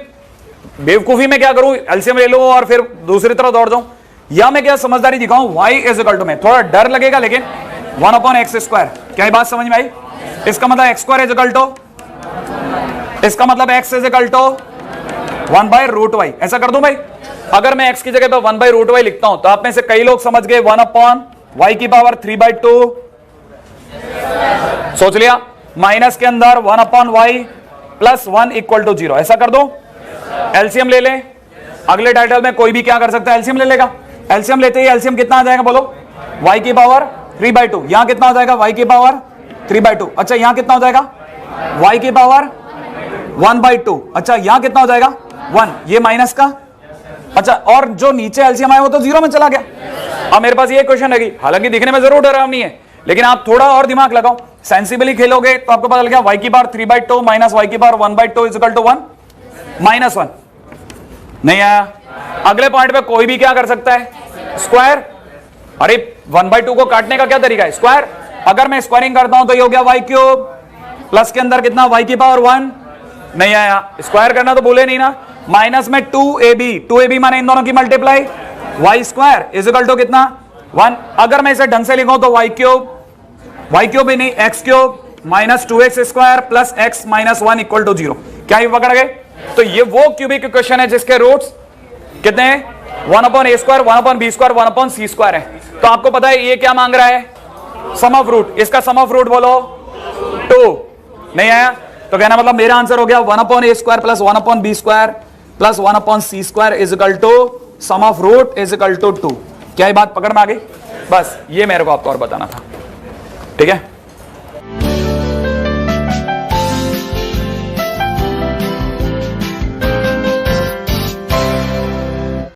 बेवकूफी में क्या करूं, एलसीएम ले लूं और फिर दूसरी तरफ दौड़ जाऊं, या मैं क्या समझदारी दिखाऊं, y इज इक्वल टू में थोड़ा डर लगेगा लेकिन 1 अपॉन एक्स स्क्वायर। क्या ये बात समझ में आई? इसका मतलब x square is equal to, इसका मतलब x is equal to 1 by root y. ऐसा कर दूं भाई, अगर मैं x की जगह पे 1 बाय रूट वाई लिखता हूं तो आप में से कई लोग समझ गए 1 अपॉन वाई की पावर 3/2, सोच लिया, माइनस के अंदर 1 upon y plus 1 equal to 0। ऐसा कर दो, एलसीएम ले लें। अगले टाइटल में कोई भी क्या कर सकता है, एलसीएम ले लेगा। एलसीएम लेते ही एलसीएम कितना आ जाएगा बोलो, y की पावर 3/2। यहां कितना हो जाएगा, y की पावर 3/2। अच्छा यहां कितना हो जाएगा, y की पावर 1/2। अच्छा यहां कितना हो जाएगा 1, ये माइनस का। अच्छा और जो नीचे एलसीएम आया वो तो 0 में चला गया। अब मेरे पास ये क्वेश्चन है, हालांकि दिखने में जरूर डरावनी है लेकिन आप थोड़ा और दिमाग लगाओ, सेंसिबली खेलोगे तो आपको पता लग गया y की पावर 3/2 माइनस y की power 1/2 is equal to 1 minus 1। नहीं आया? अगले पॉइंट पे कोई भी क्या कर सकता है, स्क्वायर। अरे 1/2 को काटने का क्या तरीका है, स्क्वायर। अगर मैं स्क्वायरिंग करता हूं तो ये हो गया y क्यूब प्लस के अंदर कितना y की पावर 1। नहीं आया? स्क्वायर करना तो बोले नहीं ना। माइनस में 2ab माने इन दोनों की multiply, y square is equal to कितना 1। अगर मैं इसे ढंग से लिखूं तो y क्यूब ही नहीं x cube minus 2x square plus x minus 1 equal to 0। क्या ये पकड़ गए? तो ये वो क्यूबिक इक्वेशन है जिसके रूट्स कितने हैं, 1 upon a square 1 upon b square 1 upon c square है। तो आपको पता है ये क्या मांग रहा है, सम ऑफ रूट। इसका सम ऑफ रूट बोलो 2। नहीं आया? तो कहना मतलब मेरा आंसर हो गया 1 upon a square plus 1 upon b square plus 1 upon c square is equal to sum of root is equal to 2। क्या ये बात पकड़ में आ गई? बस ये मेरे को आपको और बताना था, ठीक है।